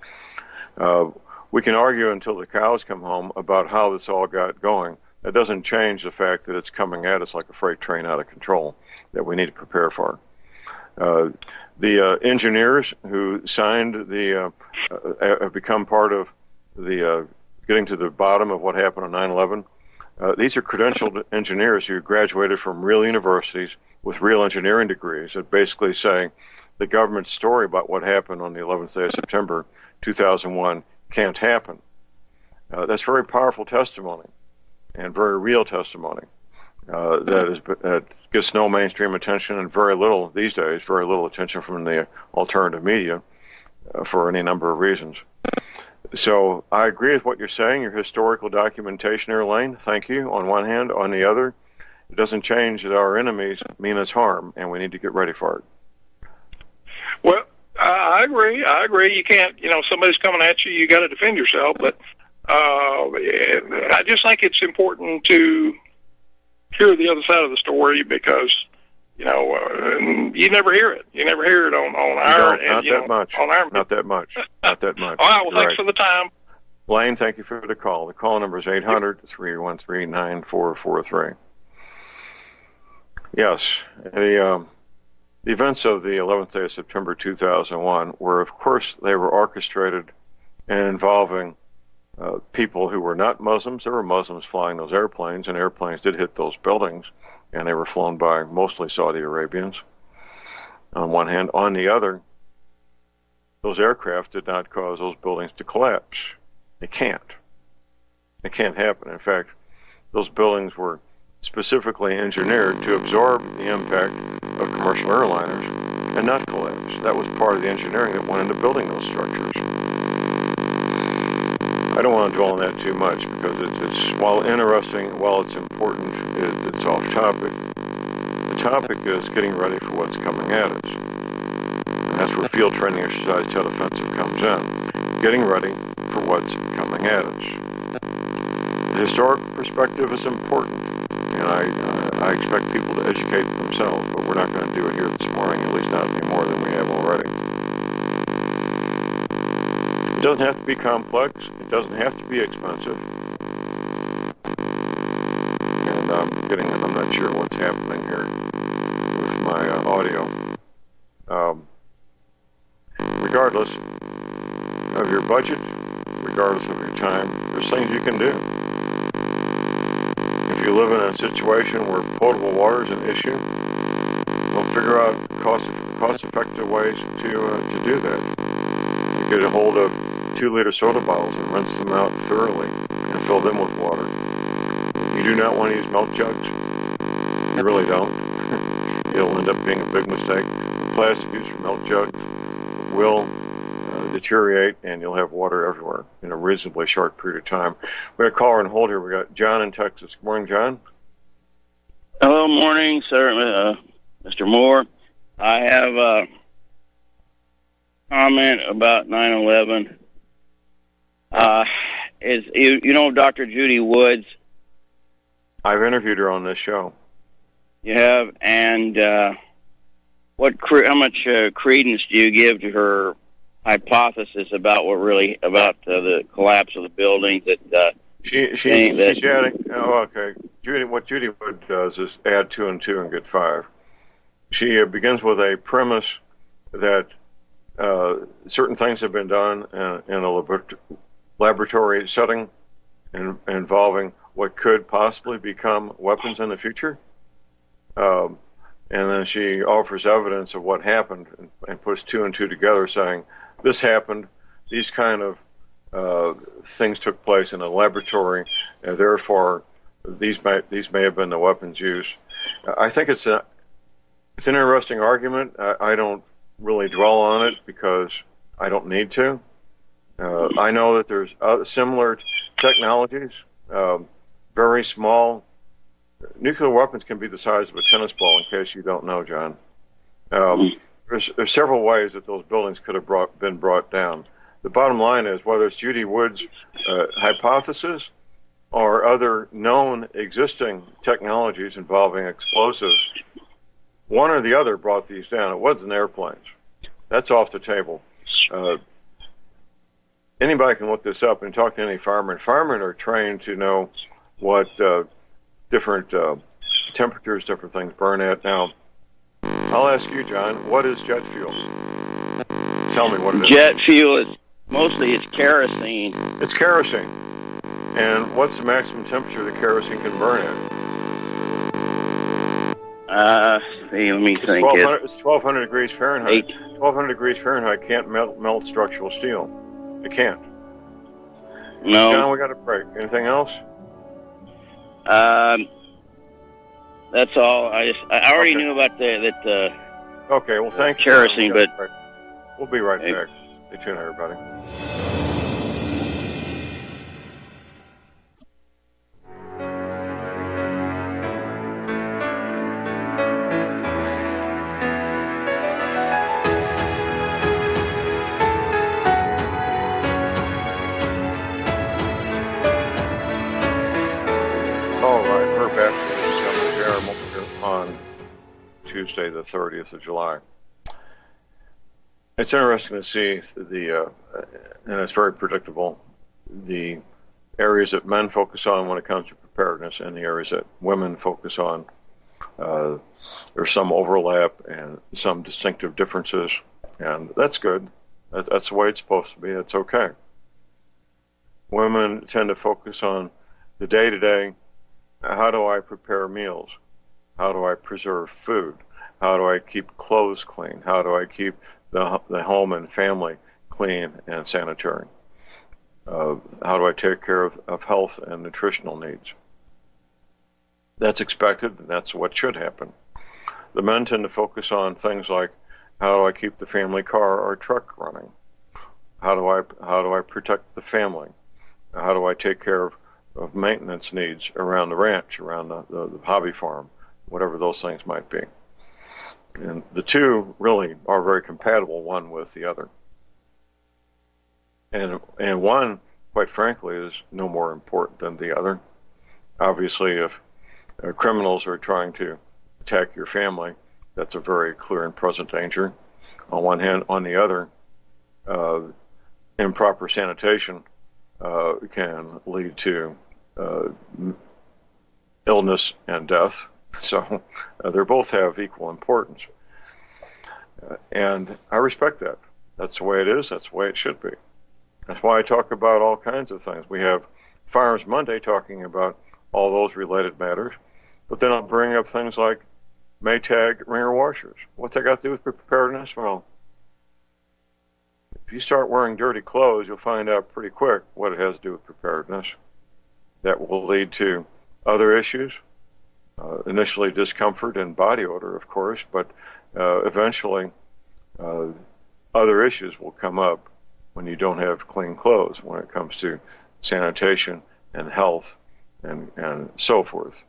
We can argue until the cows come home about how this all got going. That doesn't change the fact that it's coming at us like a freight train out of control that we need to prepare for. The engineers who signed have become part of the getting to the bottom of what happened on 9/11. These are credentialed engineers who graduated from real universities with real engineering degrees that basically say the government's story about what happened on the 11th day of September 2001 can't happen. That's very powerful testimony and very real testimony that gets no mainstream attention and very little these days, very little attention from the alternative media for any number of reasons. So I agree with what you're saying, your historical documentation, Elaine. Thank you, on one hand. On the other, it doesn't change that our enemies mean us harm, and we need to get ready for it. Well, I agree. You can't, somebody's coming at you, you got to defend yourself. But I just think it's important to hear the other side of the story because, you never hear it. You never hear it on our end. Not that much. Not that much. All right, well, thanks for the time. Lane, thank you for the call. The call number is 800-313-9443. Yes, the events of the 11th day of September 2001 were, of course, they were orchestrated and involving people who were not Muslims. There were Muslims flying those airplanes, and airplanes did hit those buildings, and they were flown by mostly Saudi Arabians, on one hand. On the other, those aircraft did not cause those buildings to collapse. It can't. It can't happen. In fact, those buildings were specifically engineered to absorb the impact of commercial airliners and not collapse. That was part of the engineering that went into building those structures. I don't want to dwell on that too much because it's while interesting, while it's important, it's off topic. The topic is getting ready for what's coming at us. And that's where field training exercise jet offensive comes in. Getting ready for what's coming at us. The historical perspective is important, and I expect people to educate themselves, but we're not going to do it here this morning, at least not any more than we have already. It doesn't have to be complex. It doesn't have to be expensive. And I'm not sure what's happening here with my audio. Regardless of your budget, regardless of your time, there's things you can do. If you live in a situation where potable water is an issue, we'll figure out cost-effective ways to do that. You get a hold of 2-liter soda bottles and rinse them out thoroughly and fill them with water. You do not want to use milk jugs. You really don't. It'll end up being a big mistake. The plastic used for milk jugs will deteriorate, and you'll have water everywhere in a reasonably short period of time. We got a caller on hold here. We got John in Texas. Good morning, John. Hello, morning, sir, Mr. Moore. I have a comment about 9/11. You know Dr. Judy Woods? I've interviewed her on this show. You have, and how much credence do you give to her hypothesis about the collapse of the buildings? That she's adding. Oh, okay. What Judy Wood does is add 2 and 2 and get 5. She begins with a premise that certain things have been done in a laboratory setting involving what could possibly become weapons in the future. And then she offers evidence of what happened and puts 2 and 2 together, saying, this happened, these kind of things took place in a laboratory, and therefore these may have been the weapons used. I think it's an interesting argument. I don't really dwell on it because I don't need to. I know that there's similar technologies, very small. Nuclear weapons can be the size of a tennis ball, in case you don't know, John. There's several ways that those buildings could have been brought down. The bottom line is, whether it's Judy Wood's hypothesis or other known existing technologies involving explosives, one or the other brought these down. It wasn't airplanes. That's off the table. Anybody can look this up and talk to any fireman. Firemen are trained to know what different temperatures, different things burn at. Now, I'll ask you, John, what is jet fuel? Tell me what it is. Jet fuel is mostly it's kerosene. It's kerosene. And what's the maximum temperature that kerosene can burn at? Let me think. It's 1,200 degrees Fahrenheit. 1,200 degrees Fahrenheit can't melt structural steel. It can't. No. John, we got a break. Anything else? That's all. I already knew about that. Okay. Well, thank you. Kerosene, but we'll be right back. Stay tuned, everybody. On Tuesday, the 30th of July. It's interesting to see and it's very predictable, the areas that men focus on when it comes to preparedness and the areas that women focus on. There's some overlap and some distinctive differences, and that's good. That's the way it's supposed to be. That's okay. Women tend to focus on the day-to-day. How do I prepare meals? How do I preserve food? How do I keep clothes clean? How do I keep the home and family clean and sanitary? How do I take care of health and nutritional needs? That's expected, and that's what should happen. The men tend to focus on things like, how do I keep the family car or truck running? How do I protect the family? How do I take care of maintenance needs around the ranch, around the hobby farm, whatever those things might be? And the two really are very compatible, one with the other. And one, quite frankly, is no more important than the other. Obviously, if criminals are trying to attack your family, that's a very clear and present danger. On one hand, on the other, improper sanitation can lead to illness and death. So they both have equal importance. And I respect that. That's the way it is. That's the way it should be. That's why I talk about all kinds of things. We have Firearms Monday talking about all those related matters, but then I'll bring up things like Maytag ringer washers. What's that got to do with preparedness? Well, if you start wearing dirty clothes, you'll find out pretty quick what it has to do with preparedness. That will lead to other issues. Initially discomfort and body odor, of course, but eventually other issues will come up when you don't have clean clothes, when it comes to sanitation and health and so forth.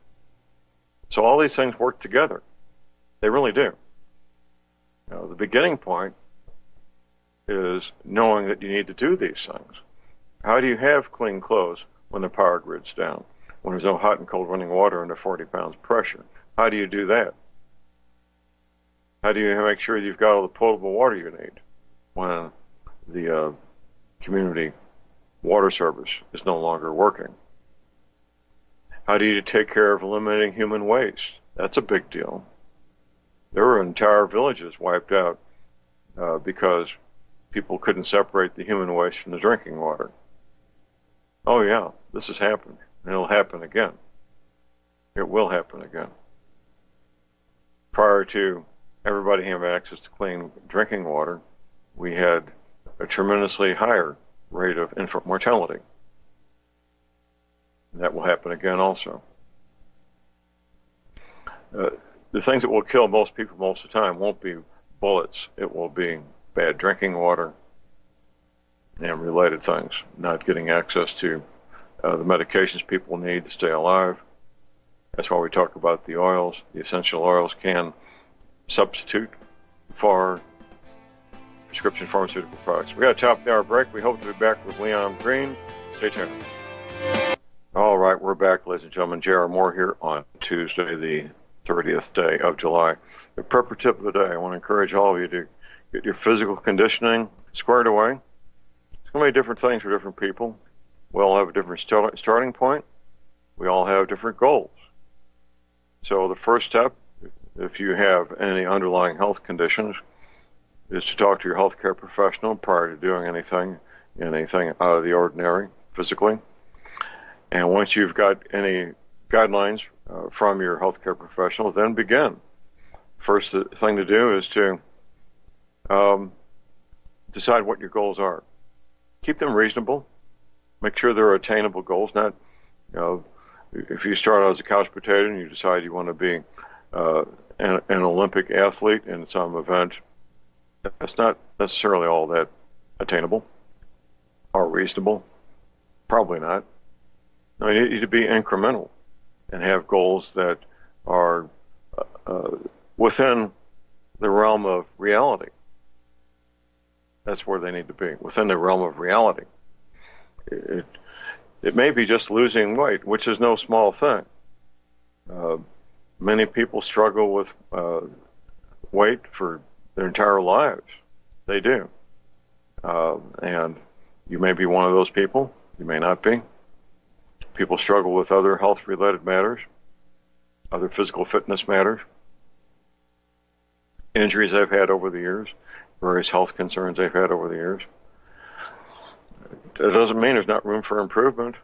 So all these things work together. They really do. The beginning point is knowing that you need to do these things. How do you have clean clothes when the power grid's down, when there's no hot and cold running water under 40 pounds pressure? How do you do that? How do you make sure you've got all the potable water you need when the community water service is no longer working? How do you take care of eliminating human waste? That's a big deal. There were entire villages wiped out because people couldn't separate the human waste from the drinking water. Oh yeah, this has happened, and it'll happen again. It will happen again. Prior to everybody having access to clean drinking water, we had a tremendously higher rate of infant mortality. And that will happen again also. The things that will kill most people most of the time won't be bullets. It will be bad drinking water and related things, not getting access to the medications people need to stay alive. That's why we talk about the oils. The essential oils can substitute for prescription pharmaceutical products. We got a top of the hour break. We hope to be back with Leon Green. Stay tuned. All right, we're back, ladies and gentlemen. J.R. Moore here on Tuesday, the 30th day of July. The prepper tip of the day, I want to encourage all of you to get your physical conditioning squared away. It's going to be different things for different people. We all have a different starting point. We all have different goals. So the first step, if you have any underlying health conditions, is to talk to your healthcare professional prior to doing anything out of the ordinary physically. And once you've got any guidelines from your healthcare professional, then begin. First thing to do is to decide what your goals are. Keep them reasonable. Make sure they're attainable goals. Not, if you start out as a couch potato and you decide you want to be an Olympic athlete in some event, that's not necessarily all that attainable or reasonable. Probably not. No, you need to be incremental and have goals that are within the realm of reality. That's where they need to be, within the realm of reality. It may be just losing weight, which is no small thing. Many people struggle with weight for their entire lives. They do. And you may be one of those people. You may not be. People struggle with other health-related matters, other physical fitness matters, injuries they've had over the years, various health concerns they've had over the years. It doesn't mean there's not room for improvement. It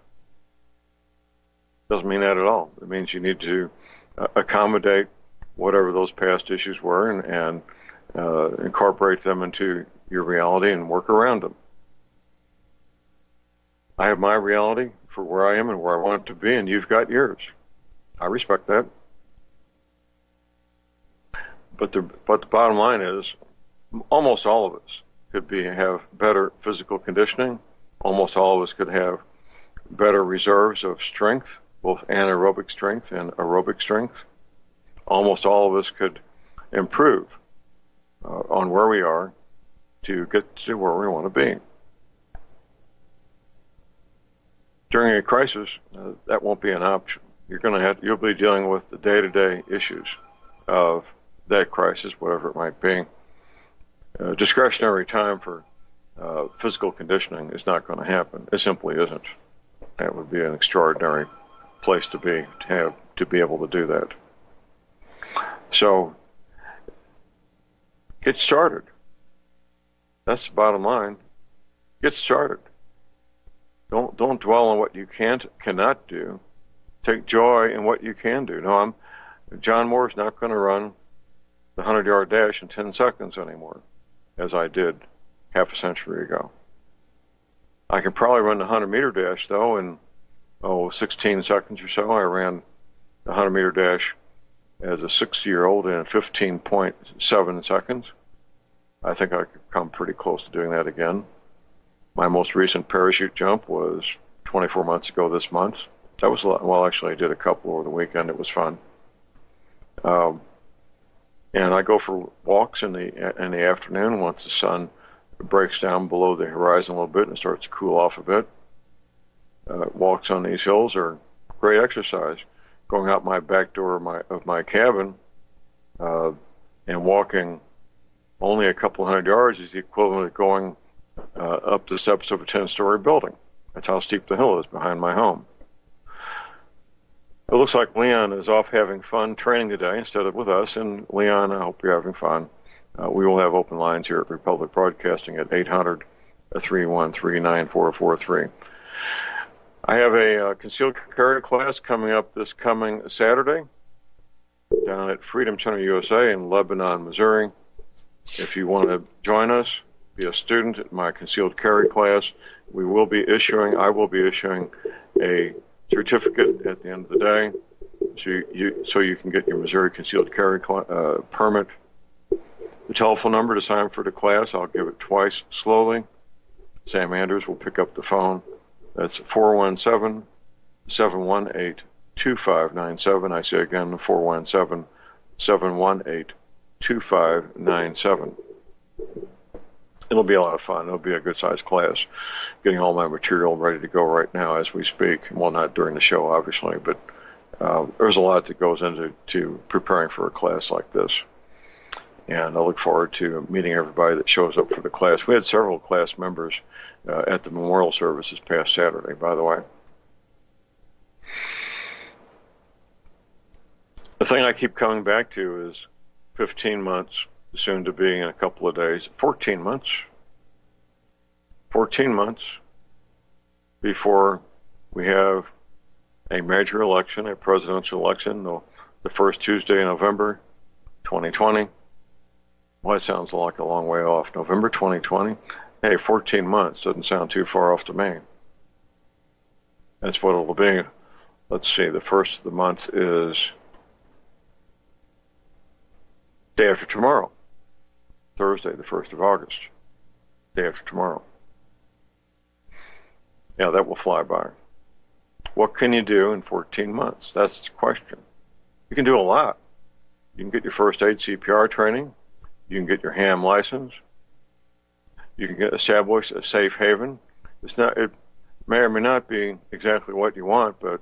doesn't mean that at all. It means you need to accommodate whatever those past issues were and incorporate them into your reality and work around them. I have my reality for where I am and where I want to be, and you've got yours. I respect that. But the bottom line is, almost all of us could have better physical conditioning. Almost all of us could have better reserves of strength, both anaerobic strength and aerobic strength. Almost all of us could improve on where we are to get to where we want to be. During a crisis, that won't be an option. You'll be dealing with the day-to-day issues of that crisis, whatever it might be. Discretionary time for physical conditioning is not going to happen. It simply isn't. That would be an extraordinary place to be able to do that. So, get started. That's the bottom line. Get started. Don't dwell on what you cannot do. Take joy in what you can do. No, John Moore's not going to run the 100-yard dash in 10 seconds anymore, as I did half a century ago. I can probably run the 100-meter dash, though, in 16 seconds or so. I ran the 100-meter dash as a 60-year-old in 15.7 seconds. I think I could come pretty close to doing that again. My most recent parachute jump was 24 months ago this month. That was a lot. Well, actually, I did a couple over the weekend. It was fun. And I go for walks in the afternoon once the sun breaks down below the horizon a little bit and starts to cool off a bit. Walks on these hills are great exercise. Going out my back door of my cabin and walking only a couple hundred yards is the equivalent of going up the steps of a 10-story building. That's how steep the hill is behind my home. It looks like Leon is off having fun training today instead of with us. And Leon, I hope you're having fun. We will have open lines here at Republic Broadcasting at 800-313-9443. I have a concealed carry class coming up this coming Saturday down at Freedom Center USA in Lebanon, Missouri. If you want to join us, be a student at my concealed carry class, I will be issuing a certificate at the end of the day, so you can get your Missouri concealed carry permit. The telephone number to sign up for the class, I'll give it twice slowly. Sam Anders will pick up the phone. That's 417-718-2597. I say again, 417-718-2597. It'll be a lot of fun. It'll be a good-sized class. Getting all my material ready to go right now as we speak. Well, not during the show, obviously, but there's a lot that goes into preparing for a class like this. And I look forward to meeting everybody that shows up for the class. We had several class members at the memorial service this past Saturday, by the way. The thing I keep coming back to is 15 months, soon to be in a couple of days, 14 months. 14 months before we have a major election, a presidential election, the first Tuesday in November 2020. Well, that sounds like a long way off. November 2020? Hey, 14 months doesn't sound too far off to me. That's what it'll be. Let's see, the first of the month is day after tomorrow, Thursday, the 1st of August, day after tomorrow. Yeah, that will fly by. What can you do in 14 months? That's the question. You can do a lot. You can get your first aid CPR training. You can get your ham license. You can establish a safe haven. It may or may not be exactly what you want, but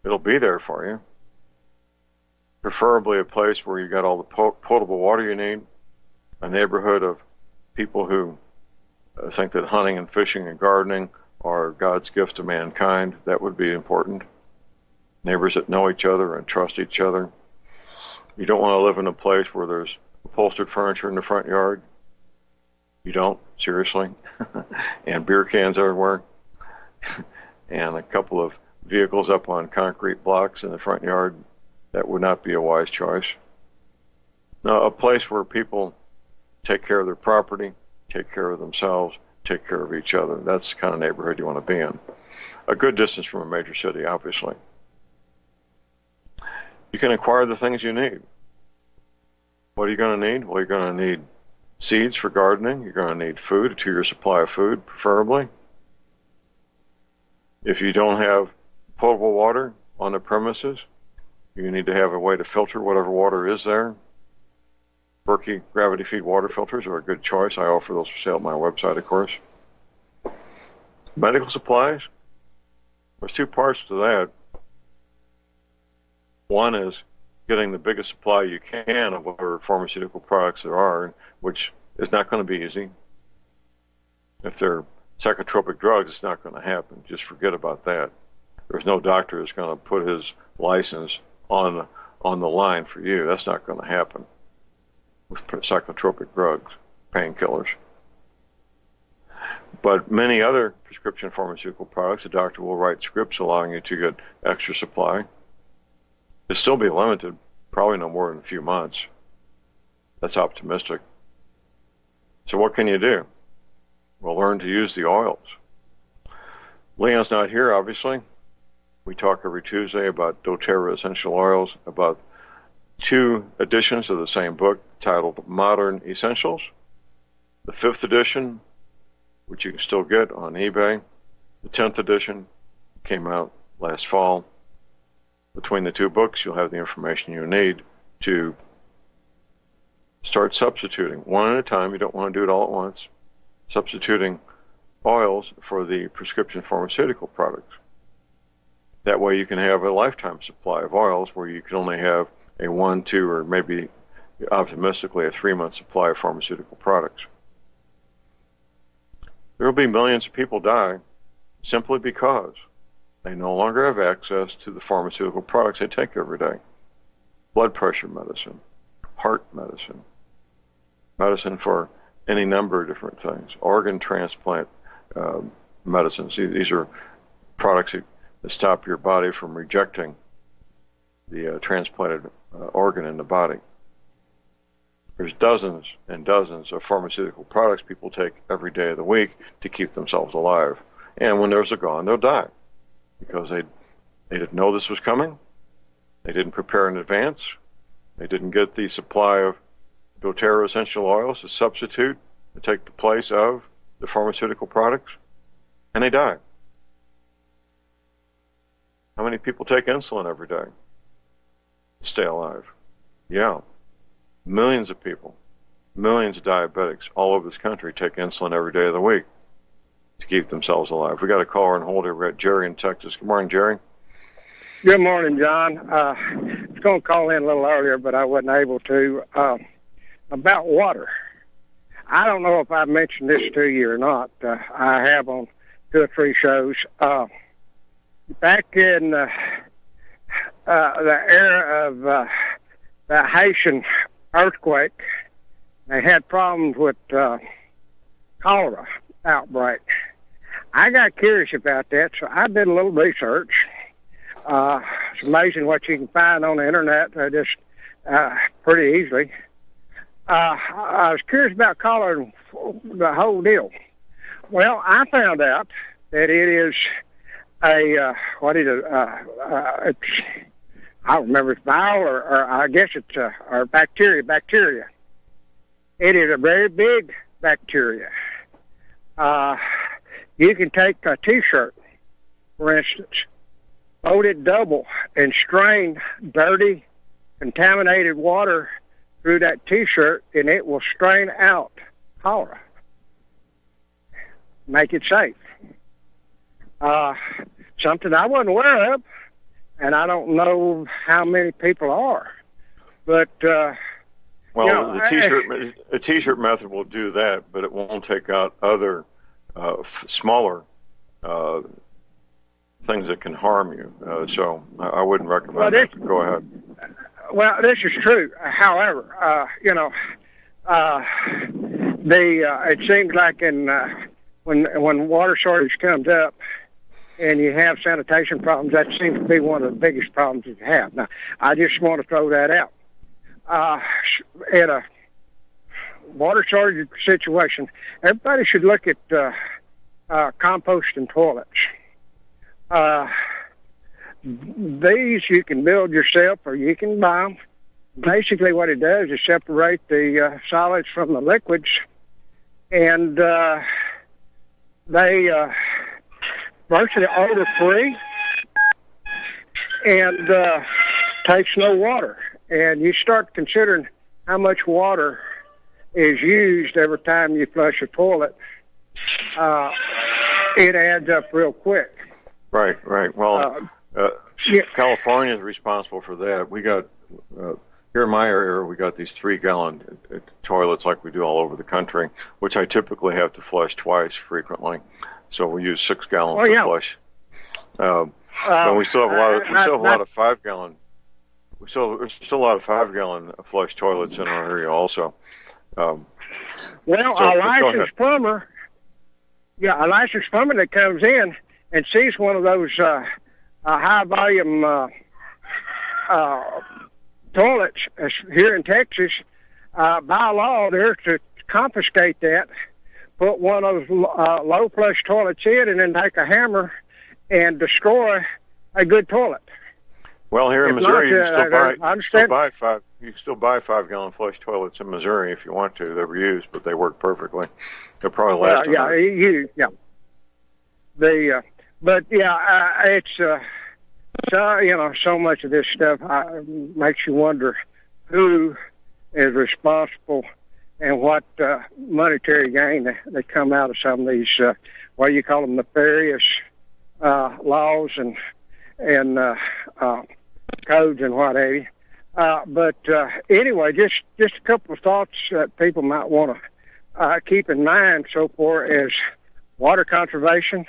it'll be there for you. Preferably a place where you got all the potable water you need, a neighborhood of people who think that hunting and fishing and gardening are God's gift to mankind. That would be important. Neighbors that know each other and trust each other. You don't want to live in a place where there's upholstered furniture in the front yard. You don't, seriously. And beer cans everywhere. And a couple of vehicles up on concrete blocks in the front yard. That would not be a wise choice. Now, a place where people take care of their property, take care of themselves, take care of each other. That's the kind of neighborhood you want to be in. A good distance from a major city, obviously. You can acquire the things you need. What are you going to need? Well, you're going to need seeds for gardening. You're going to need food, a 2-year supply of food, preferably. If you don't have potable water on the premises, you need to have a way to filter whatever water is there. Berkey gravity feed water filters are a good choice. I offer those for sale at my website, of course. Medical supplies. There's 2 parts to that. One is getting the biggest supply you can of whatever pharmaceutical products there are, which is not going to be easy. If they're psychotropic drugs, it's not going to happen. Just forget about that. There's no doctor that's going to put his license on the line for you. That's not going to happen with psychotropic drugs, painkillers. But many other prescription pharmaceutical products, the doctor will write scripts allowing you to get extra supply. It'll still be limited, probably no more than a few months. That's optimistic. So what can you do? Well, learn to use the oils. Leon's not here, obviously. We talk every Tuesday about doTERRA essential oils, about 2 editions of the same book titled Modern Essentials. The 5th edition, which you can still get on eBay. The 10th edition came out last fall. Between the 2 books, you'll have the information you need to start substituting one at a time. You don't want to do it all at once. Substituting oils for the prescription pharmaceutical products. That way you can have a lifetime supply of oils where you can only have a 1, 2, or maybe optimistically a 3-month supply of pharmaceutical products. There will be millions of people die simply because they no longer have access to the pharmaceutical products they take every day. Blood pressure medicine, heart medicine, medicine for any number of different things, organ transplant medicines. These are products that stop your body from rejecting the transplanted organ in the body. There's dozens and dozens of pharmaceutical products people take every day of the week to keep themselves alive. And when those are gone, they'll die because they didn't know this was coming. They didn't prepare in advance. They didn't get the supply of doTERRA essential oils to substitute and take the place of the pharmaceutical products, and they die. How many people take insulin every day to stay alive? Yeah. Millions of people, millions of diabetics all over this country take insulin every day of the week to keep themselves alive. We got a caller on hold here. We got Jerry in Texas. Good morning, Jerry. Good morning, John. I was going to call in a little earlier, but I wasn't able to. About water. I don't know if I mentioned this to you or not. I have on 2 or 3 shows. Back in the era of that Haitian earthquake. They had problems with cholera outbreak. I got curious about that, so I did a little research. It's amazing what you can find on the internet just pretty easily. I was curious about cholera and the whole deal. Well, I found out that it is it's, I don't remember if it's viral or I guess it's or bacteria. It is a very big bacteria. You can take a T-shirt, for instance, fold it double, and strain dirty, contaminated water through that T-shirt, and it will strain out cholera. Make it safe. Something I wasn't aware of, and I don't know how many people are, but well, the T-shirt method will do that, but it won't take out other smaller things that can harm you. So I wouldn't recommend that. Go ahead. Well, this is true. However, it seems like when water shortage comes up and you have sanitation problems, that seems to be one of the biggest problems you have. Now, I just want to throw that out. In a water shortage situation, everybody should look at composting toilets. These you can build yourself or you can buy them. Basically what it does is separate the solids from the liquids, and they virtually odor-free and takes no water. And you start considering how much water is used every time you flush a toilet. It adds up real quick. Right. Well, California is responsible for that. We got here in my area, we got these 3-gallon toilets like we do all over the country, which I typically have to flush twice frequently. So we use 6 gallons to flush. But we still have a lot of 5-gallon. There's still a lot of 5-gallon flush toilets in our area also. A licensed plumber that comes in and sees one of those high volume toilets here in Texas, by law, they're to confiscate that, put one of those low flush toilets in, and then take a hammer and destroy a good toilet. Well, here in Missouri, you can still buy 5-gallon flush toilets in Missouri if you want to. They're reused, but they work perfectly. They'll probably last. It's so much of this stuff makes you wonder who is responsible and what monetary gain that come out of some of these what do you call them, nefarious laws and codes and what have you. But anyway, just a couple of thoughts that people might want to keep in mind so far as water conservation.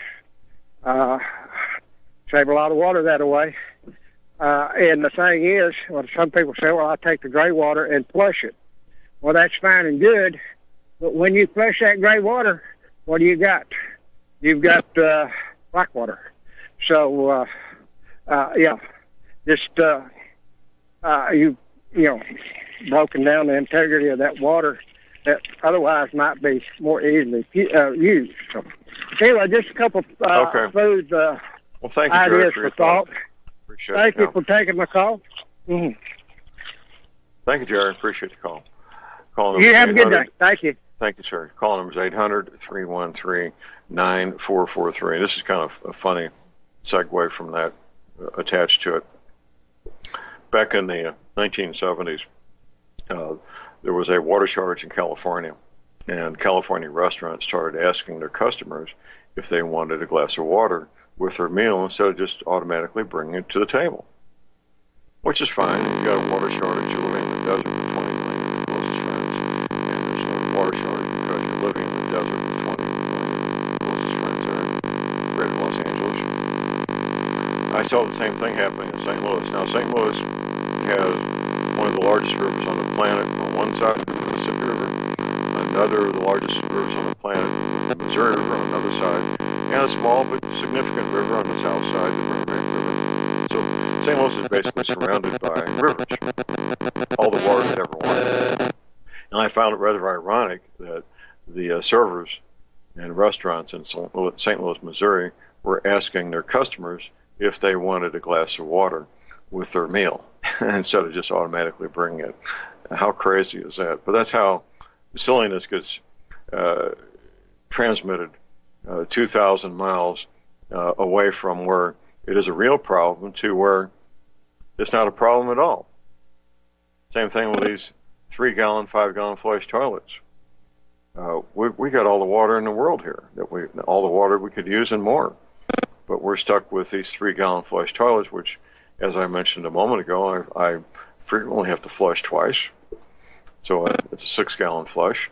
Save a lot of water that way. And the thing is, some people say, well, I take the gray water and flush it. Well, that's fine and good, but when you flush that gray water, what do you got? You've got black water. So, you've broken down the integrity of that water that otherwise might be more easily used. So, anyway, just a couple food thank you, ideas for thought. Appreciate Thank you for taking my call. Mm-hmm. Thank you, Jerry. Appreciate the call. You have a good day. Thank you. Thank you, sir. Call number is 800-313-9443. This is kind of a funny segue from that attached to it. Back in the 1970s, there was a water shortage in California, and California restaurants started asking their customers if they wanted a glass of water with their meal instead of just automatically bringing it to the table, which is fine. If you've got a water shortage, you're living in the desert with 20 million of your closest friends, and there's no water shortage because you're living in the desert with 20 million of your closest friends there in greater Los Angeles. I saw the same thing happening in St. Louis. Now, St. Louis has one of the largest rivers on the planet on one side, the Mississippi River, another of the largest rivers on the planet, the Missouri River on another side, and a small but significant river on the south side, the Merrimack River. So St. Louis is basically surrounded by rivers, all the water it ever wanted. And I found it rather ironic that the servers and restaurants in St. Louis, Missouri, were asking their customers if they wanted a glass of water with their meal instead of just automatically bringing it. How crazy is that? But that's how the silliness gets transmitted 2,000 miles away from where it is a real problem to where it's not a problem at all. Same thing with these 3-gallon, 5-gallon flush toilets. We got all the water in the world here, all the water we could use and more. But we're stuck with these 3-gallon flush toilets, which, as I mentioned a moment ago, I frequently have to flush twice. So it's a 6-gallon flush.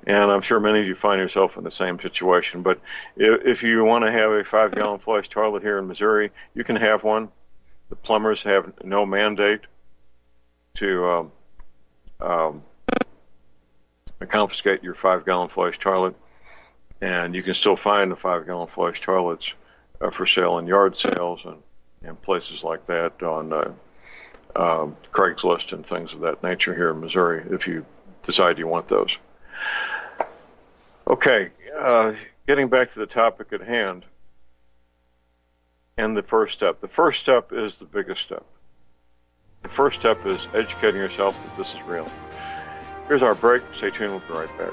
And I'm sure many of you find yourself in the same situation. But if you want to have a 5-gallon flush toilet here in Missouri, you can have one. The plumbers have no mandate to confiscate your 5-gallon flush toilet. And you can still find the 5-gallon flush toilets for sale in yard sales and places like that on Craigslist and things of that nature here in Missouri if you decide you want those. Okay, getting back to the topic at hand and the first step. The first step is the biggest step. The first step is educating yourself that this is real. Here's our break. Stay tuned. We'll be right back.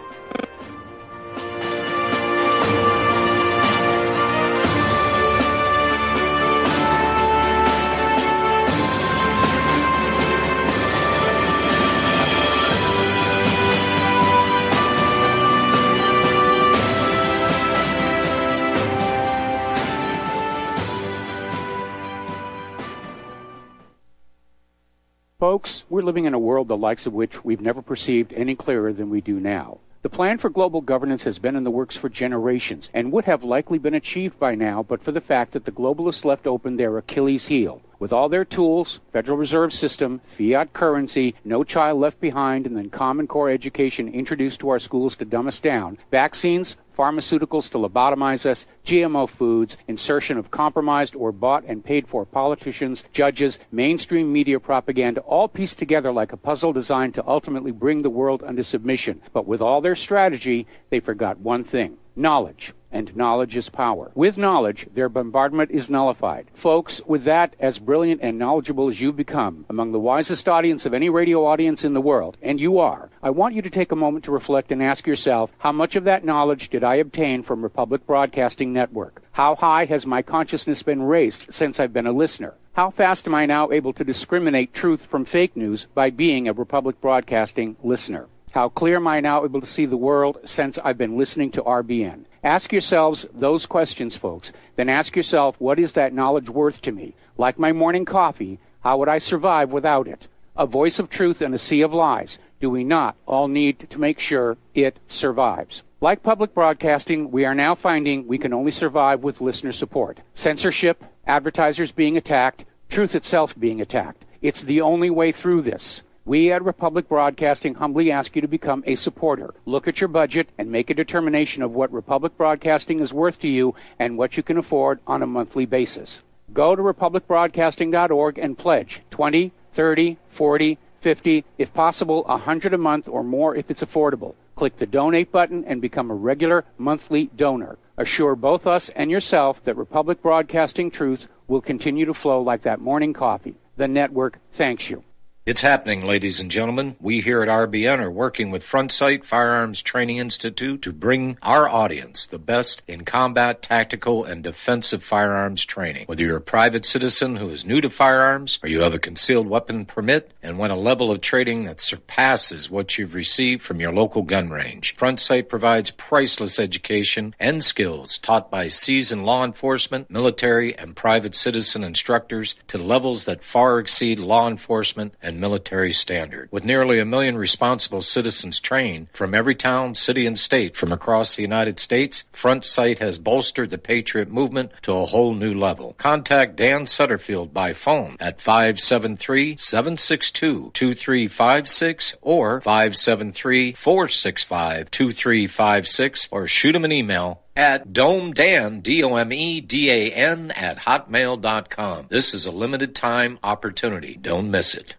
Folks, we're living in a world the likes of which we've never perceived any clearer than we do now. The plan for global governance has been in the works for generations and would have likely been achieved by now but for the fact that the globalists left open their Achilles heel. With all their tools, Federal Reserve System, fiat currency, no child left behind, and then Common Core education introduced to our schools to dumb us down, vaccines, pharmaceuticals to lobotomize us, GMO foods, insertion of compromised or bought and paid for politicians, judges, mainstream media propaganda, all pieced together like a puzzle designed to ultimately bring the world under submission. But with all their strategy, they forgot one thing: knowledge. And knowledge is power. With knowledge, their bombardment is nullified. Folks, with that, as brilliant and knowledgeable as you've become, among the wisest audience of any radio audience in the world, and you are, I want you to take a moment to reflect and ask yourself, how much of that knowledge did I obtain from Republic Broadcasting Network? How high has my consciousness been raised since I've been a listener? How fast am I now able to discriminate truth from fake news by being a Republic Broadcasting listener? How clear am I now able to see the world since I've been listening to RBN? Ask yourselves those questions, folks. Then ask yourself, what is that knowledge worth to me? Like my morning coffee, how would I survive without it? A voice of truth in a sea of lies. Do we not all need to make sure it survives? Like public broadcasting, we are now finding we can only survive with listener support. Censorship, advertisers being attacked, truth itself being attacked. It's the only way through this. We at Republic Broadcasting humbly ask you to become a supporter. Look at your budget and make a determination of what Republic Broadcasting is worth to you and what you can afford on a monthly basis. Go to republicbroadcasting.org and pledge $20, $30, $40, $50, if possible, $100 a month or more if it's affordable. Click the donate button and become a regular monthly donor. Assure both us and yourself that Republic Broadcasting truth will continue to flow like that morning coffee. The network thanks you. It's happening, ladies and gentlemen. We here at RBN are working with Front Sight Firearms Training Institute to bring our audience the best in combat, tactical, and defensive firearms training. Whether you're a private citizen who is new to firearms, or you have a concealed weapon permit and want a level of training that surpasses what you've received from your local gun range, Front Sight provides priceless education and skills taught by seasoned law enforcement, military, and private citizen instructors to levels that far exceed law enforcement and and military standard. With nearly 1 million responsible citizens trained from every town, city, and state from across the United States, Front Sight has bolstered the Patriot movement to a whole new level. Contact Dan Sutterfield by phone at 573-762-2356 or 573-465-2356 or shoot him an email at domedan, DOMEDAN, at hotmail.com. This is a limited time opportunity. Don't miss it.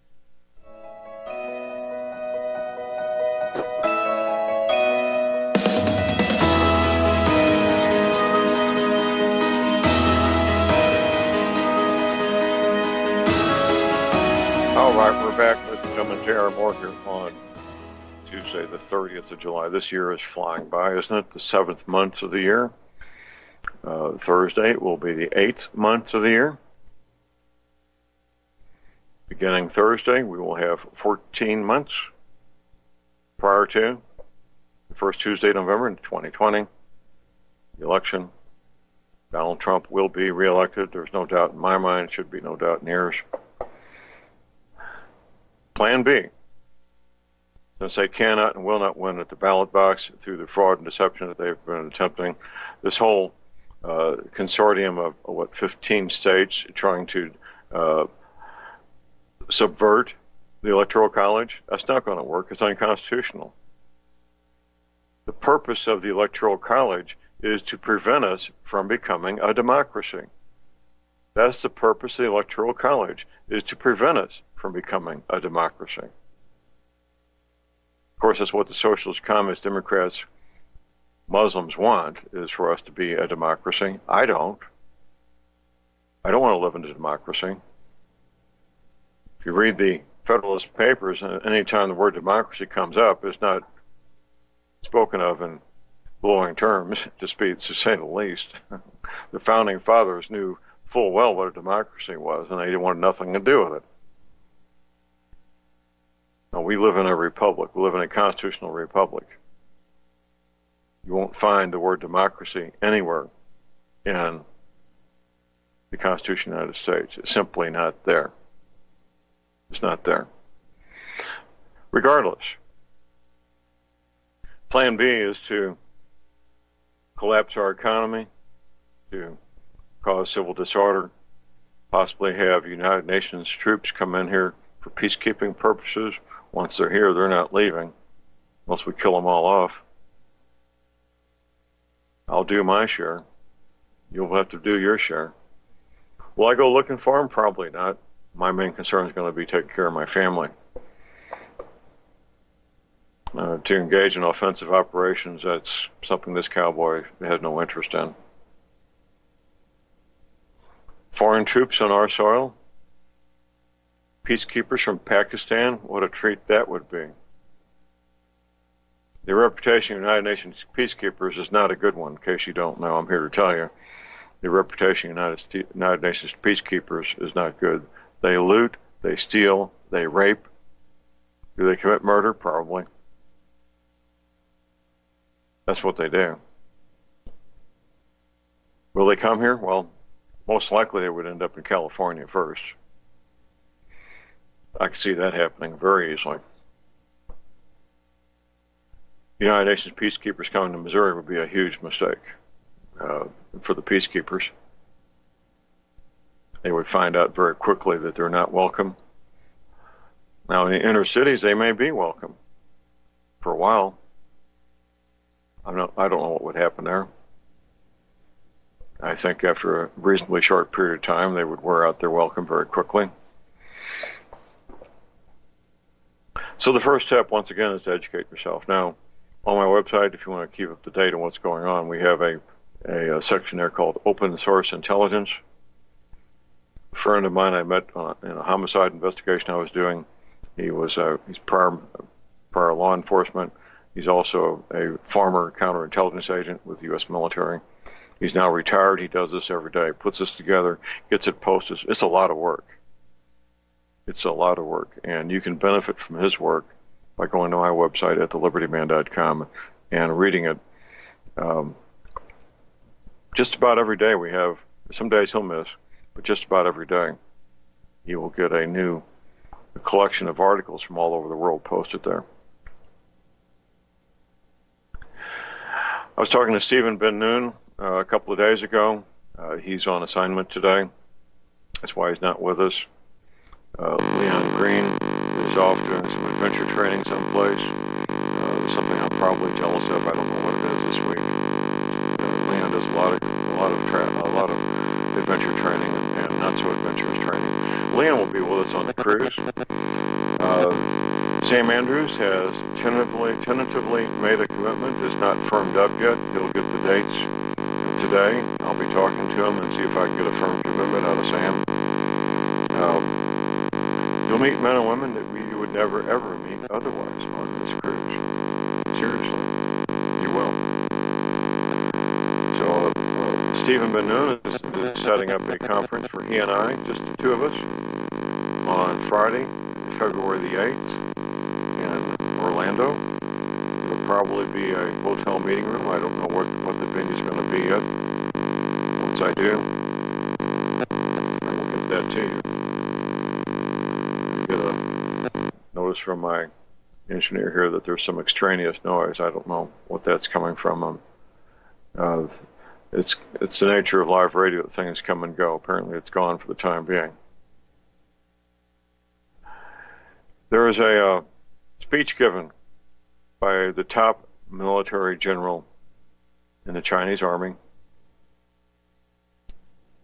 All right, we're back with Jim and J.R. Moore here on Tuesday, the 30th of July. This year is flying by, isn't it? The 7th month of the year. Thursday will be the 8th month of the year. Beginning Thursday, we will have 14 months prior to the first Tuesday of November in 2020. The election. Donald Trump will be reelected. There's no doubt in my mind. Should be no doubt in yours. Plan B. Since they cannot and will not win at the ballot box through the fraud and deception that they've been attempting, this whole consortium of 15 states trying to subvert the Electoral College, that's not going to work. It's unconstitutional. The purpose of the Electoral College is to prevent us from becoming a democracy. That's the purpose of the Electoral College, is to prevent us from becoming a democracy. Of course, that's what the socialists, communists, Democrats, Muslims want, is for us to be a democracy. I don't want to live in a democracy. If you read the Federalist Papers, any time the word democracy comes up, it's not spoken of in glowing terms, to say the least. The Founding Fathers knew full well what a democracy was, and they didn't want nothing to do with it. No, we live in a republic. We live in a constitutional republic. You won't find the word democracy anywhere in the Constitution of the United States. It's simply not there. It's not there. Regardless, Plan B is to collapse our economy, to cause civil disorder, possibly have United Nations troops come in here for peacekeeping purposes. Once they're here, they're not leaving unless we kill them all off. I'll do my share. You'll have to do your share. Will I go looking for them? Probably not. My main concern is going to be taking care of my family. To engage in offensive operations, that's something this cowboy has no interest in. Foreign troops on our soil, peacekeepers from Pakistan, what a treat that would be. The reputation of United Nations peacekeepers is not a good one, in case you don't know. I'm here to tell you. The reputation of United Nations peacekeepers is not good. They loot, they steal, they rape. Do they commit murder? Probably. That's what they do. Will they come here? Well, most likely they would end up in California first. I can see that happening very easily. United Nations peacekeepers coming to Missouri would be a huge mistake for the peacekeepers. They would find out very quickly that they're not welcome. Now, in the inner cities, they may be welcome for a while. I don't know what would happen there. I think after a reasonably short period of time, they would wear out their welcome very quickly. So the first step, once again, is to educate yourself. Now, on my website, if you want to keep up to date on what's going on, we have a section there called Open Source Intelligence. A friend of mine I met in a homicide investigation I was doing. He's prior law enforcement. He's also a former counterintelligence agent with the U.S. military. He's now retired. He does this every day, puts this together, gets it posted. It's a lot of work. It's a lot of work, and you can benefit from his work by going to my website at thelibertyman.com and reading it. Just about every day we have, some days he'll miss, but just about every day you will get a new a collection of articles from all over the world posted there. I was talking to Stephen Ben Noon a couple of days ago. He's on assignment today. That's why he's not with us. Leon Green is off doing some adventure training someplace. Something I'm probably jealous of. I don't know what it is this week. Leon does a lot of adventure training and not so adventurous training. Leon will be with us on the cruise. Sam Andrews has tentatively made a commitment. It's not firmed up yet. He'll get the dates today. I'll be talking to him and see if I can get a firm commitment out of Sam. You'll meet men and women that you would never, ever meet otherwise on this cruise. Seriously, you will. So Stephen Ben Noon is setting up a conference for he and I, just the two of us, on Friday, February the 8th in Orlando. It'll probably be a hotel meeting room. I don't know what the venue's going to be yet. Once I do, I will get that to you. Get a notice from my engineer here that there's some extraneous noise. I don't know what that's coming from. It's the nature of live radio that things come and go. Apparently it's gone for the time being. There is a speech given by the top military general in the Chinese army.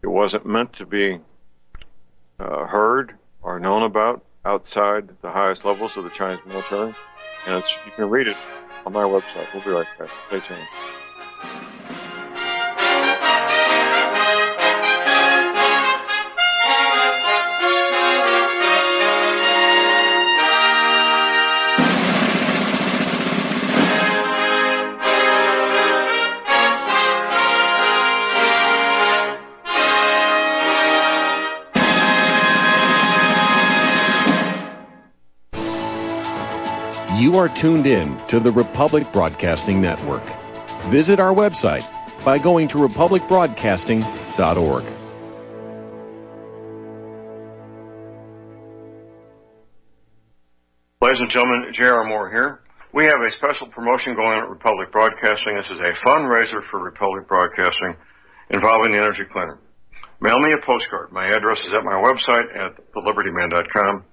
It wasn't meant to be heard or known about outside the highest levels of the Chinese military, and you can read it on my website. We'll be right back. Stay tuned. You are tuned in to the Republic Broadcasting Network. Visit our website by going to republicbroadcasting.org. Ladies and gentlemen, J.R. Moore here. We have a special promotion going on at Republic Broadcasting. This is a fundraiser for Republic Broadcasting involving the Energy Cleaner. Mail me a postcard. My address is at my website at thelibertyman.com.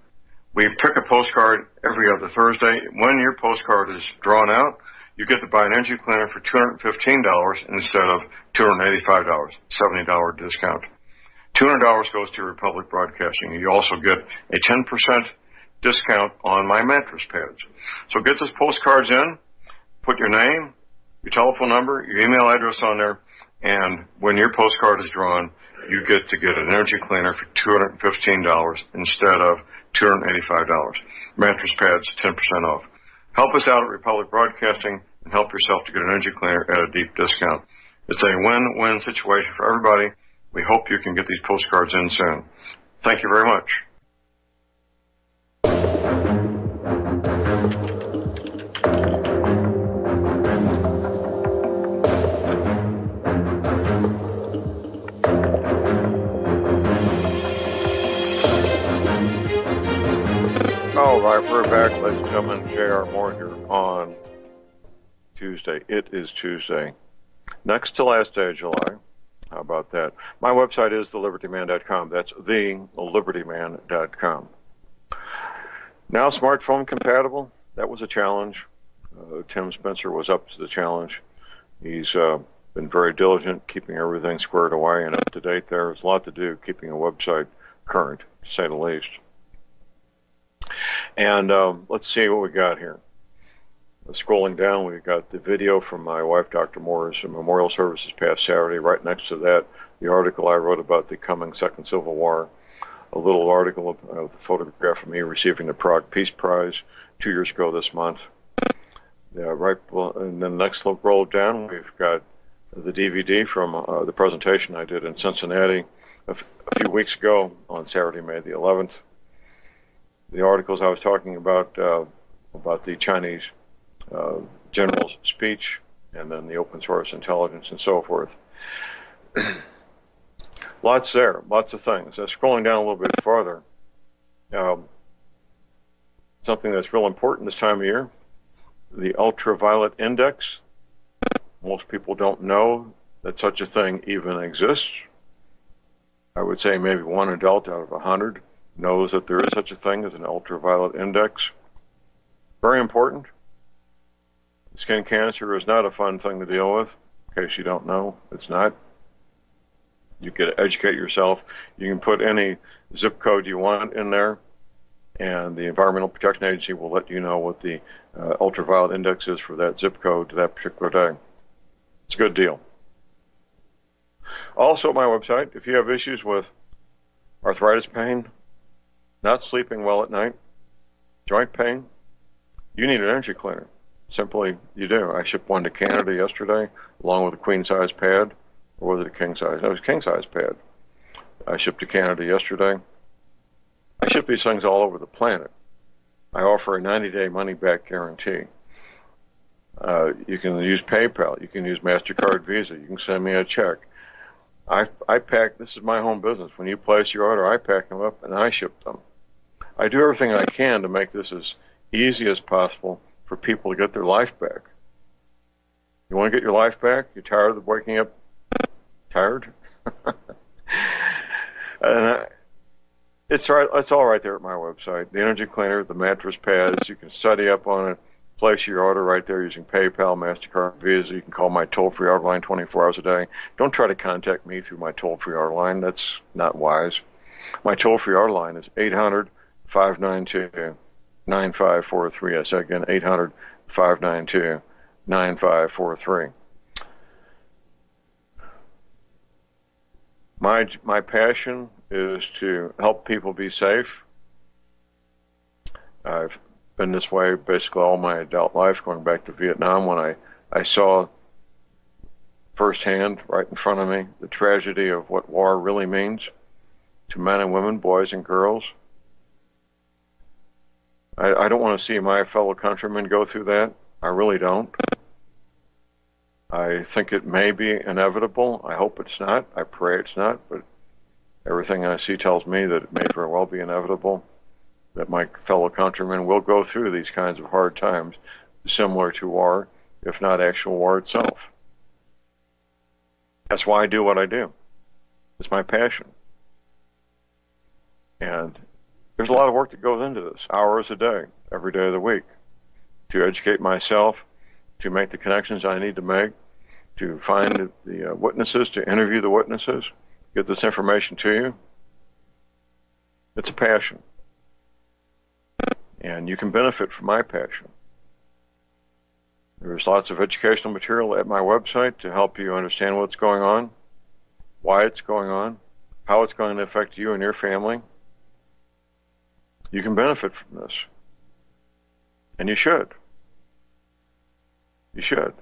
We pick a postcard every other Thursday. When your postcard is drawn out, you get to buy an energy cleaner for $215 instead of $285, $70 discount. $200 goes to Republic Broadcasting. You also get a 10% discount on my mattress pads. So get those postcards in, put your name, your telephone number, your email address on there, and when your postcard is drawn, you get to get an energy cleaner for $215 instead of $285. Mattress pads, 10% off. Help us out at Republic Broadcasting and help yourself to get an energy cleaner at a deep discount. It's a win-win situation for everybody. We hope you can get these postcards in soon. Thank you very much. All right, we're back, ladies and gentlemen. J.R. Moore here on Tuesday. It is Tuesday. Next to last day of July. How about that? My website is thelibertyman.com. That's thelibertyman.com. Now smartphone compatible. That was a challenge. Tim Spencer was up to the challenge. He's been very diligent, keeping everything squared away and up to date there. There's a lot to do, keeping a website current, to say the least. And let's see what we got here. Scrolling down, we've got the video from my wife, Dr. Moore's memorial service this past Saturday. Right next to that, the article I wrote about the coming Second Civil War. A little article of the photograph of me receiving the Prague Peace Prize 2 years ago this month. Right, and then next roll down, we've got the DVD from the presentation I did in Cincinnati a few weeks ago on Saturday, May the 11th. The articles I was talking about the Chinese general's speech, and then the open source intelligence and so forth. Lots there, lots of things. Scrolling down a little bit farther, something that's real important this time of year, the ultraviolet index. Most people don't know that such a thing even exists. I would say maybe one adult out of 100 knows that there is such a thing as an ultraviolet index. Very important. Skin cancer is not a fun thing to deal with. In case you don't know, it's not. You can educate yourself. You can put any zip code you want in there, and the Environmental Protection Agency will let you know what the ultraviolet index is for that zip code to that particular day. It's a good deal. Also, my website, if you have issues with arthritis pain, not sleeping well at night, joint pain, you need an energy cleaner. Simply, you do. I shipped one to Canada yesterday, along with a queen-size pad. Or was it a king-size? No, it was a king-size pad. I shipped to Canada yesterday. I ship these things all over the planet. I offer a 90-day money-back guarantee. You can use PayPal. You can use MasterCard, Visa. You can send me a check. I pack, this is my home business. When you place your order, I pack them up and I ship them. I do everything I can to make this as easy as possible for people to get their life back. You want to get your life back? You're tired of waking up tired? And it's right. It's all right there at my website. The energy cleaner, the mattress pads. You can study up on it. Place your order right there using PayPal, MasterCard, Visa. You can call my toll-free order line 24 hours a day. Don't try to contact me through my toll-free order line. That's not wise. My toll-free order line is 800-592-9543. I say again, 800-592-9543. My passion is to help people be safe. I've been this way basically all my adult life, going back to Vietnam, when I saw firsthand, right in front of me, the tragedy of what war really means to men and women, boys and girls. I don't want to see my fellow countrymen go through that. I really don't. I think it may be inevitable. I hope it's not. I pray it's not, but everything I see tells me that it may very well be inevitable, that my fellow countrymen will go through these kinds of hard times, similar to war, if not actual war itself. That's why I do what I do. It's my passion. And there's a lot of work that goes into this, hours a day, every day of the week, to educate myself, to make the connections I need to make, to find the witnesses, to interview the witnesses, get this information to you. It's a passion. And you can benefit from my passion. There's lots of educational material at my website to help you understand what's going on, why it's going on, how it's going to affect you and your family. You can benefit from this. And you should. You should.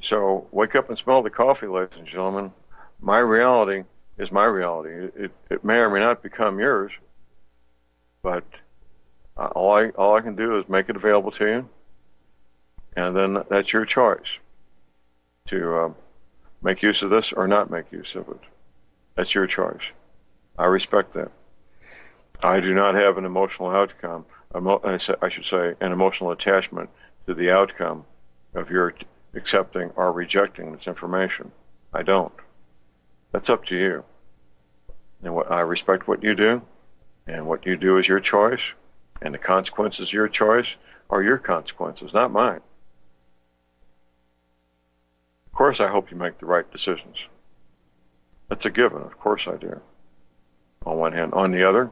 So wake up and smell the coffee, ladies and gentlemen. My reality is my reality. It may or may not become yours, but all I can do is make it available to you, and then that's your choice to make use of this or not make use of it. That's your choice. I respect that. I do not have an emotional outcome. I should say an emotional attachment to the outcome of your accepting or rejecting this information. I don't. That's up to you. And I respect what you do, and what you do is your choice, and the consequences of your choice are your consequences, not mine. Of course, I hope you make the right decisions. That's a given. Of course I do. On one hand. On the other,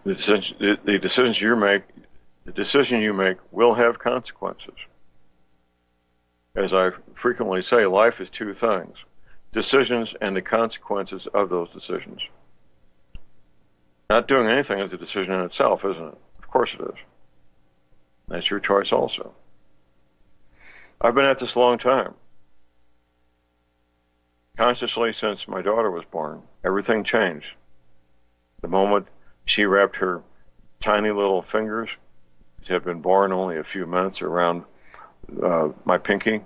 the decision you make will have consequences. As I frequently say, life is two things: decisions and the consequences of those decisions. Not doing anything is a decision in itself, isn't it? Of course it is. That's your choice also. I've been at this a long time. Consciously since my daughter was born, everything changed. The moment she wrapped her tiny little fingers, she had been born only a few minutes, around my pinky,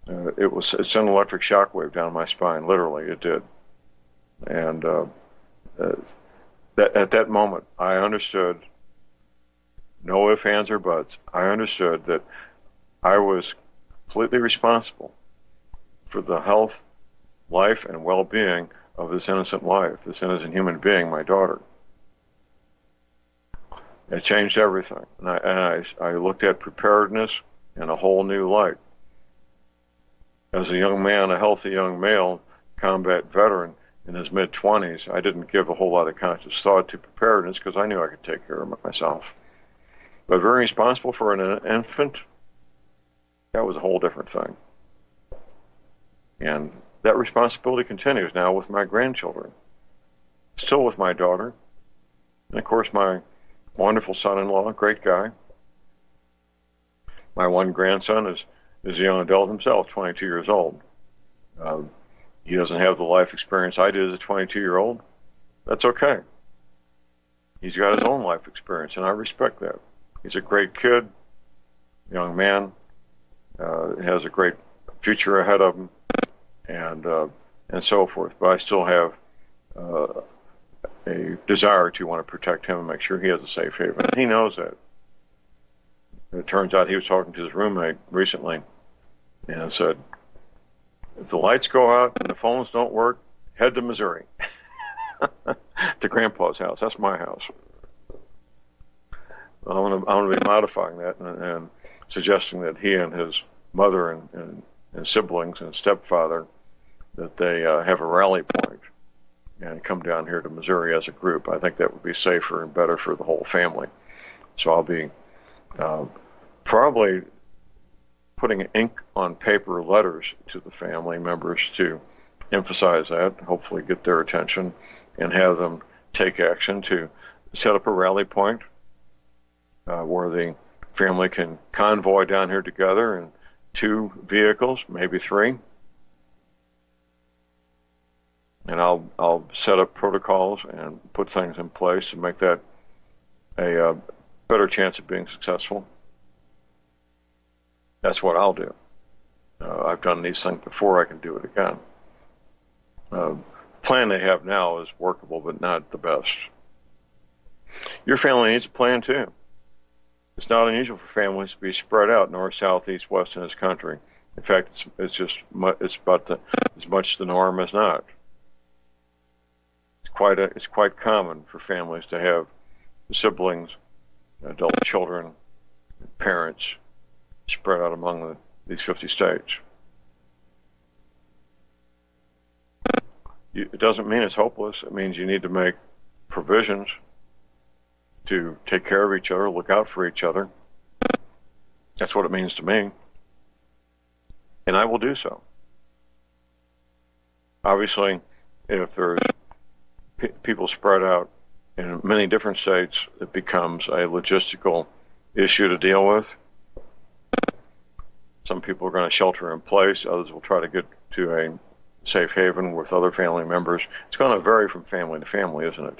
it sent an electric shock wave down my spine. Literally, it did. And that at that moment, I understood, no ifs, ands, or buts, I understood that I was completely responsible for the health, life, and well-being of this innocent life, this innocent human being, my daughter. It changed everything. And I looked at preparedness in a whole new light. As a young man, a healthy young male, combat veteran in his mid-20s, I didn't give a whole lot of conscious thought to preparedness because I knew I could take care of myself. But being responsible for an infant, that was a whole different thing. And that responsibility continues now with my grandchildren, still with my daughter, and of course my wonderful son-in-law, great guy. My one grandson is a young adult himself, 22 years old. He doesn't have the life experience I did as a 22-year-old. That's okay. He's got his own life experience, and I respect that. He's a great kid, young man, has a great future ahead of him, and so forth. But I still have a desire to want to protect him and make sure he has a safe haven. And he knows that. It turns out he was talking to his roommate recently and said, if the lights go out and the phones don't work, head to Missouri. To Grandpa's house. That's my house. I'm going to be modifying that and suggesting that he and his mother and siblings and stepfather, that they have a rally point and come down here to Missouri as a group. I think that would be safer and better for the whole family. So I'll be probably putting ink on paper letters to the family members to emphasize that, hopefully get their attention, and have them take action to set up a rally point where the family can convoy down here together in 2 vehicles, maybe 3. And I'll set up protocols and put things in place to make that a better chance of being successful. That's what I'll do. I've done these things before. I can do it again. The plan they have now is workable, but not the best. Your family needs a plan too. It's not unusual for families to be spread out north, south, east, west in this country. In fact, it's about as much the norm as not. It's quite common for families to have siblings, adult children, parents spread out among these 50 states. It doesn't mean it's hopeless. It means you need to make provisions to take care of each other, look out for each other. That's what it means to me. And I will do so. Obviously, if there's people spread out in many different states, it becomes a logistical issue to deal with. Some people are going to shelter in place. Others will try to get to a safe haven with other family members. It's going to vary from family to family, isn't it?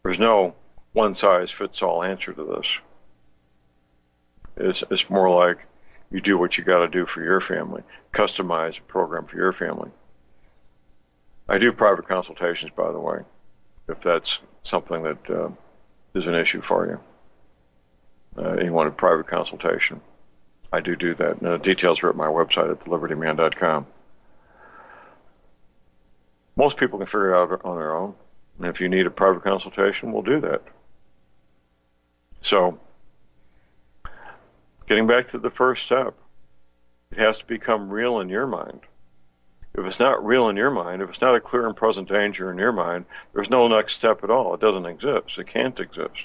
There's no one-size-fits-all answer to this. It's more like you do what you got to do for your family. Customize a program for your family. I do private consultations, by the way, if that's something that is an issue for you. You want a private consultation. I do that. And the details are at my website at thelibertyman.com. Most people can figure it out on their own. And if you need a private consultation, we'll do that. So, getting back to the first step, it has to become real in your mind. If it's not real in your mind, if it's not a clear and present danger in your mind, there's no next step at all. It doesn't exist. It can't exist.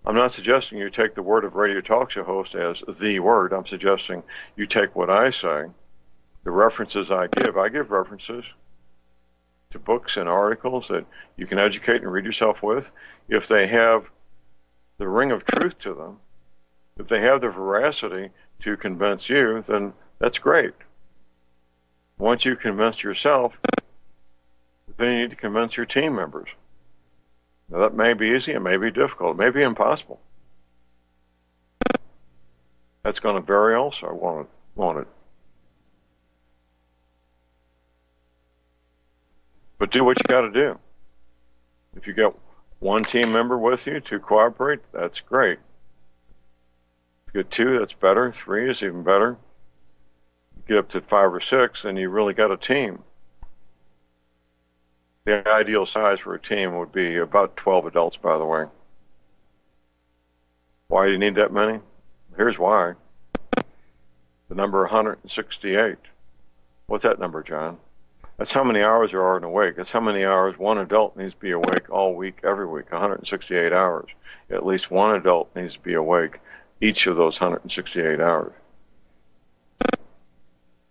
I'm not suggesting you take the word of radio talk show host as the word. I'm suggesting you take what I say, the references I give references to books and articles that you can educate and read yourself with. If they have the ring of truth to them, if they have the veracity to convince you, then that's great. Once you convince yourself, then you need to convince your team members. Now, that may be easy, it may be difficult, it may be impossible. That's going to vary also, won't it? But do what you got to do. If you get one team member with you to cooperate, that's great. If you get two, that's better. Three is even better. Get up to 5 or 6, and you really got a team. The ideal size for a team would be about 12 adults, by the way. Why do you need that many? Here's why. The number 168. What's that number, John? That's how many hours there are in a week. That's how many hours one adult needs to be awake all week, every week, 168 hours. At least one adult needs to be awake each of those 168 hours.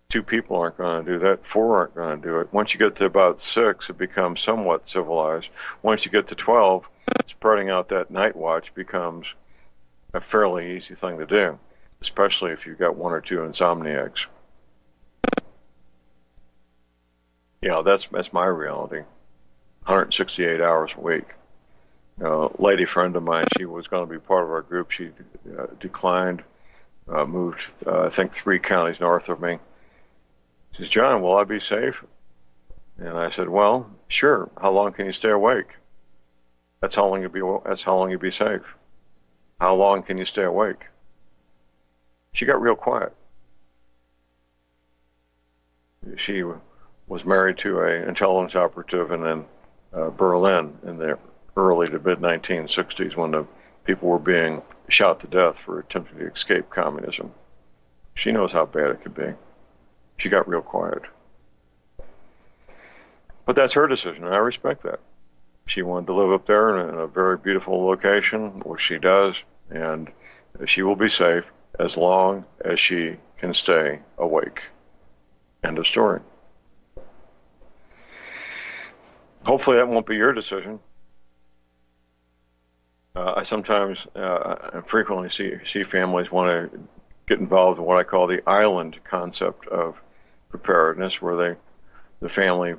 2 people aren't going to do that. 4 aren't going to do it. Once you get to about 6, it becomes somewhat civilized. Once you get to 12, spreading out that night watch becomes a fairly easy thing to do, especially if you've got 1 or 2 insomniacs. Yeah, that's my reality. 168 hours a week. A lady friend of mine, she was going to be part of our group. She declined, moved, I think, 3 counties north of me. She says, John, will I be safe? And I said, well, sure. How long can you stay awake? That's how long you'll be safe. How long can you stay awake? She got real quiet. She was married to an intelligence operative in Berlin in the early to mid-1960s when the people were being shot to death for attempting to escape communism. She knows how bad it could be. She got real quiet. But that's her decision, and I respect that. She wanted to live up there in a very beautiful location, which she does, and she will be safe as long as she can stay awake. End of story. Hopefully that won't be your decision. I sometimes and frequently see families want to get involved in what I call the island concept of preparedness, where the family,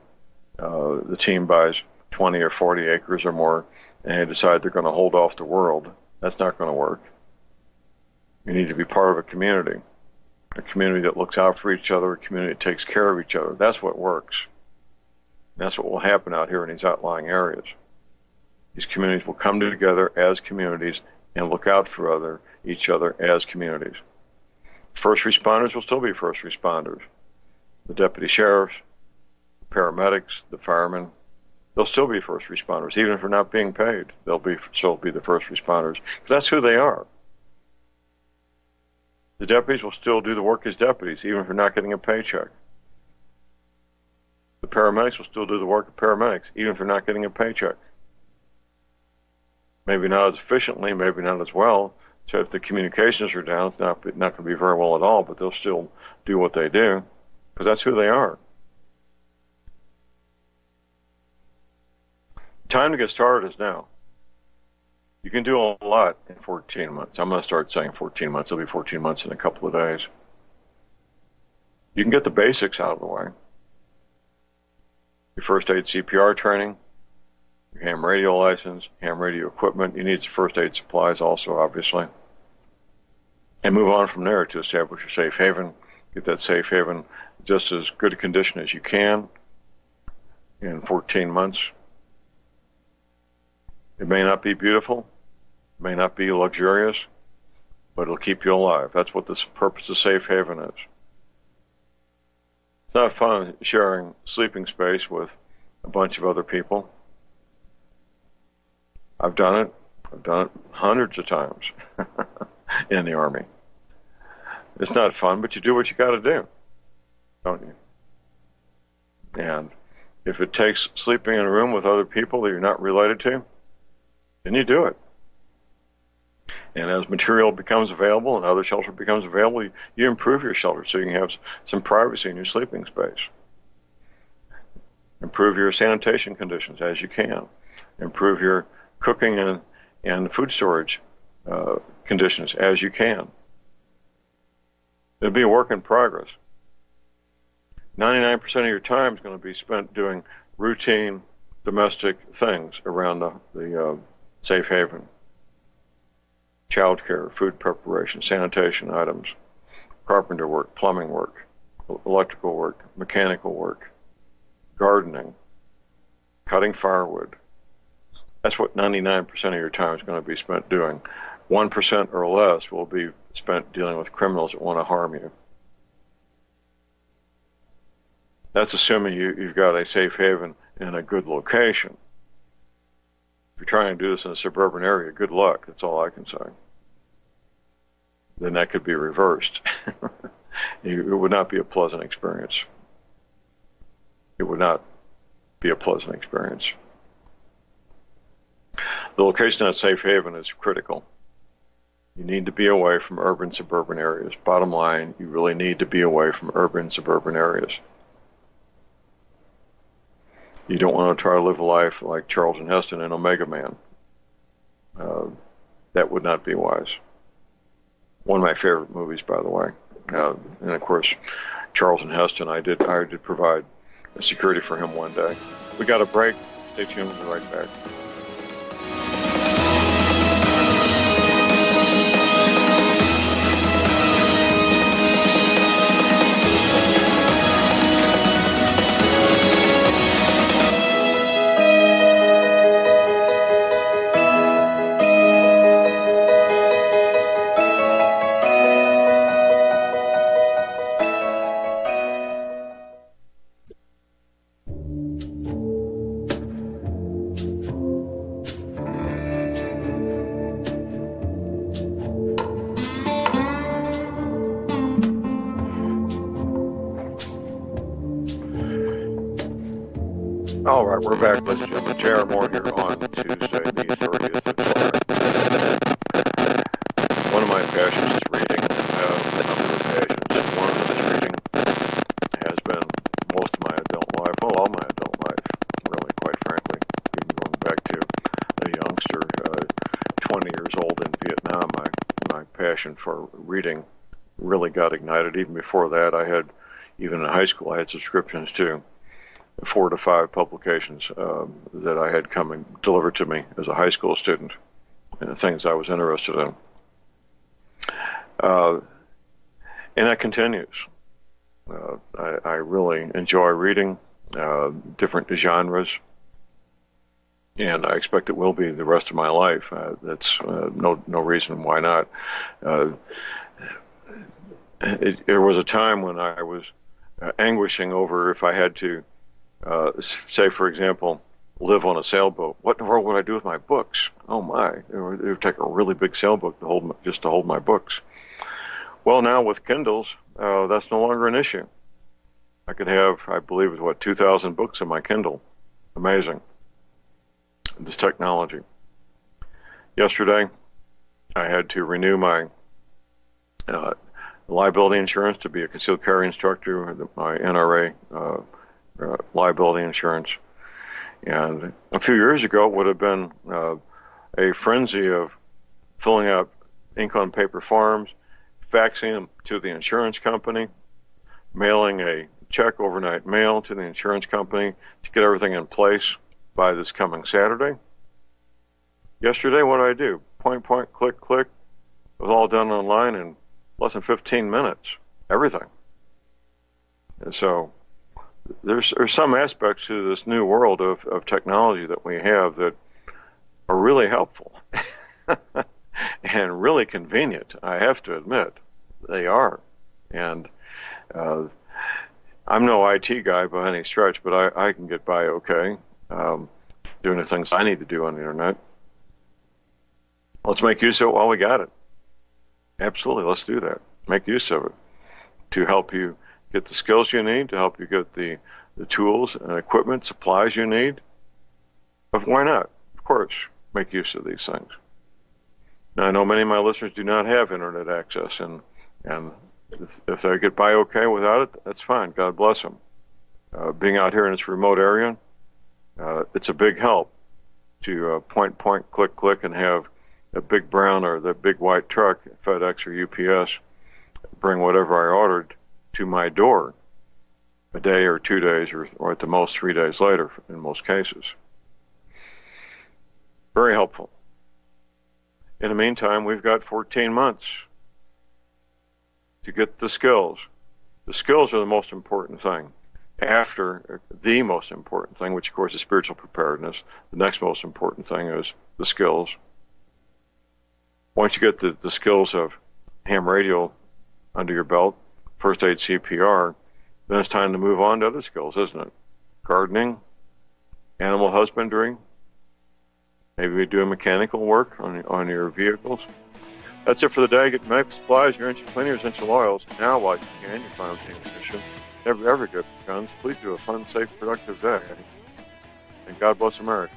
the team buys 20 or 40 acres or more, and they decide they're going to hold off the world. That's not going to work. You need to be part of a community that looks out for each other, a community that takes care of each other. That's what works. And that's what will happen out here in these outlying areas. These communities will come together as communities and look out for each other as communities. First responders will still be first responders. The deputy sheriffs, the paramedics, the firemen, they'll still be first responders. Even if they're not being paid, they'll still be the first responders. Because that's who they are. The deputies will still do the work as deputies, even if they're not getting a paycheck. The paramedics will still do the work of paramedics, even if they're not getting a paycheck. Maybe not as efficiently, maybe not as well. So if the communications are down, it's not going to be very well at all, but they'll still do what they do, because that's who they are. Time to get started is now. You can do a lot in 14 months. I'm going to start saying 14 months. It'll be 14 months in a couple of days. You can get the basics out of the way. Your first aid CPR training, your ham radio license, ham radio equipment. You need some first aid supplies also, obviously. And move on from there to establish your safe haven. Get that safe haven just as good a condition as you can in 14 months. It may not be beautiful, it may not be luxurious, but it'll keep you alive. That's what the purpose of safe haven is. It's not fun sharing sleeping space with a bunch of other people. I've done it. I've done it hundreds of times in the Army. It's not fun, but you do what you got to do, don't you? And if it takes sleeping in a room with other people that you're not related to, then you do it. And as material becomes available and other shelter becomes available, you improve your shelter so you can have some privacy in your sleeping space. Improve your sanitation conditions as you can. Improve your cooking and food storage conditions as you can. It'll be a work in progress. 99% of your time is going to be spent doing routine domestic things around the safe haven. Child care, food preparation, sanitation items, carpenter work, plumbing work, electrical work, mechanical work, gardening, cutting firewood. That's what 99% of your time is going to be spent doing. 1% or less will be spent dealing with criminals that want to harm you. That's assuming you've got a safe haven in a good location. If you're trying to do this in a suburban area, good luck. That's all I can say. Then that could be reversed. It would not be a pleasant experience. It would not be a pleasant experience. The location of safe haven is critical. You need to be away from urban, suburban areas. Bottom line, you really need to be away from urban, suburban areas. You don't want to try to live a life like Charlton Heston in Omega Man. That would not be wise. One of my favorite movies, by the way. And of course, Charlton Heston, I did provide security for him one day. We got a break. Stay tuned. We'll be right back. All right, we're back, ladies and gentlemen. J.R. Moore here on Tuesday, the 30th of July. One of my passions is reading. A number of passions. And one of them is reading has been most of my adult life, well, all my adult life, really, quite frankly. Even going back to a youngster, 20 years old in Vietnam, my passion for reading really got ignited. Even before that, even in high school, I had subscriptions to 4 to 5 publications that I had come and delivered to me as a high school student, and the things I was interested in. And that continues. I really enjoy reading different genres, and I expect it will be the rest of my life. That's no reason why not. There was a time when I was anguishing over if I had to say, for example, live on a sailboat. What in the world would I do with my books? Oh my! It would take a really big sailboat to hold my books. Well, now with Kindles, that's no longer an issue. I could have, I believe, 2,000 books in my Kindle. Amazing. This technology. Yesterday, I had to renew my liability insurance to be a concealed carry instructor, my NRA liability insurance. And a few years ago, it would have been a frenzy of filling out ink on paper forms, faxing them to the insurance company, mailing a check overnight mail to the insurance company to get everything in place by this coming Saturday. Yesterday, what did I do? Point, click, click. It was all done online in less than 15 minutes. Everything. And so there's some aspects to this new world of technology that we have that are really helpful and really convenient. I have to admit, they are. And I'm no IT guy by any stretch, but I can get by okay doing the things I need to do on the internet. Let's make use of it while we got it. Absolutely, let's do that. Make use of it to help you get the skills you need, to help you get the tools and equipment, supplies you need. Why not? Of course, make use of these things. Now, I know many of my listeners do not have internet access, and if they get by okay without it, that's fine. God bless them. Being out here in this remote area, it's a big help to point, click, click, and have a big brown or the big white truck, FedEx or UPS, bring whatever I ordered to my door a day or 2 days or at the most 3 days later in most cases. Very helpful. In the meantime, we've got 14 months to get the skills. The skills are the most important thing. after the most important thing, which of course is spiritual preparedness, the next most important thing is the skills. Once you get the skills of ham radio under your belt, first aid, CPR, then it's time to move on to other skills, isn't it? Gardening, animal husbandry, maybe doing mechanical work on your vehicles. That's it for the day. Get medical supplies, your engine cleaner, essential oils. Now, while you can, your final ammunition. Never ever get guns. Please do a fun, safe, productive day. And God bless America.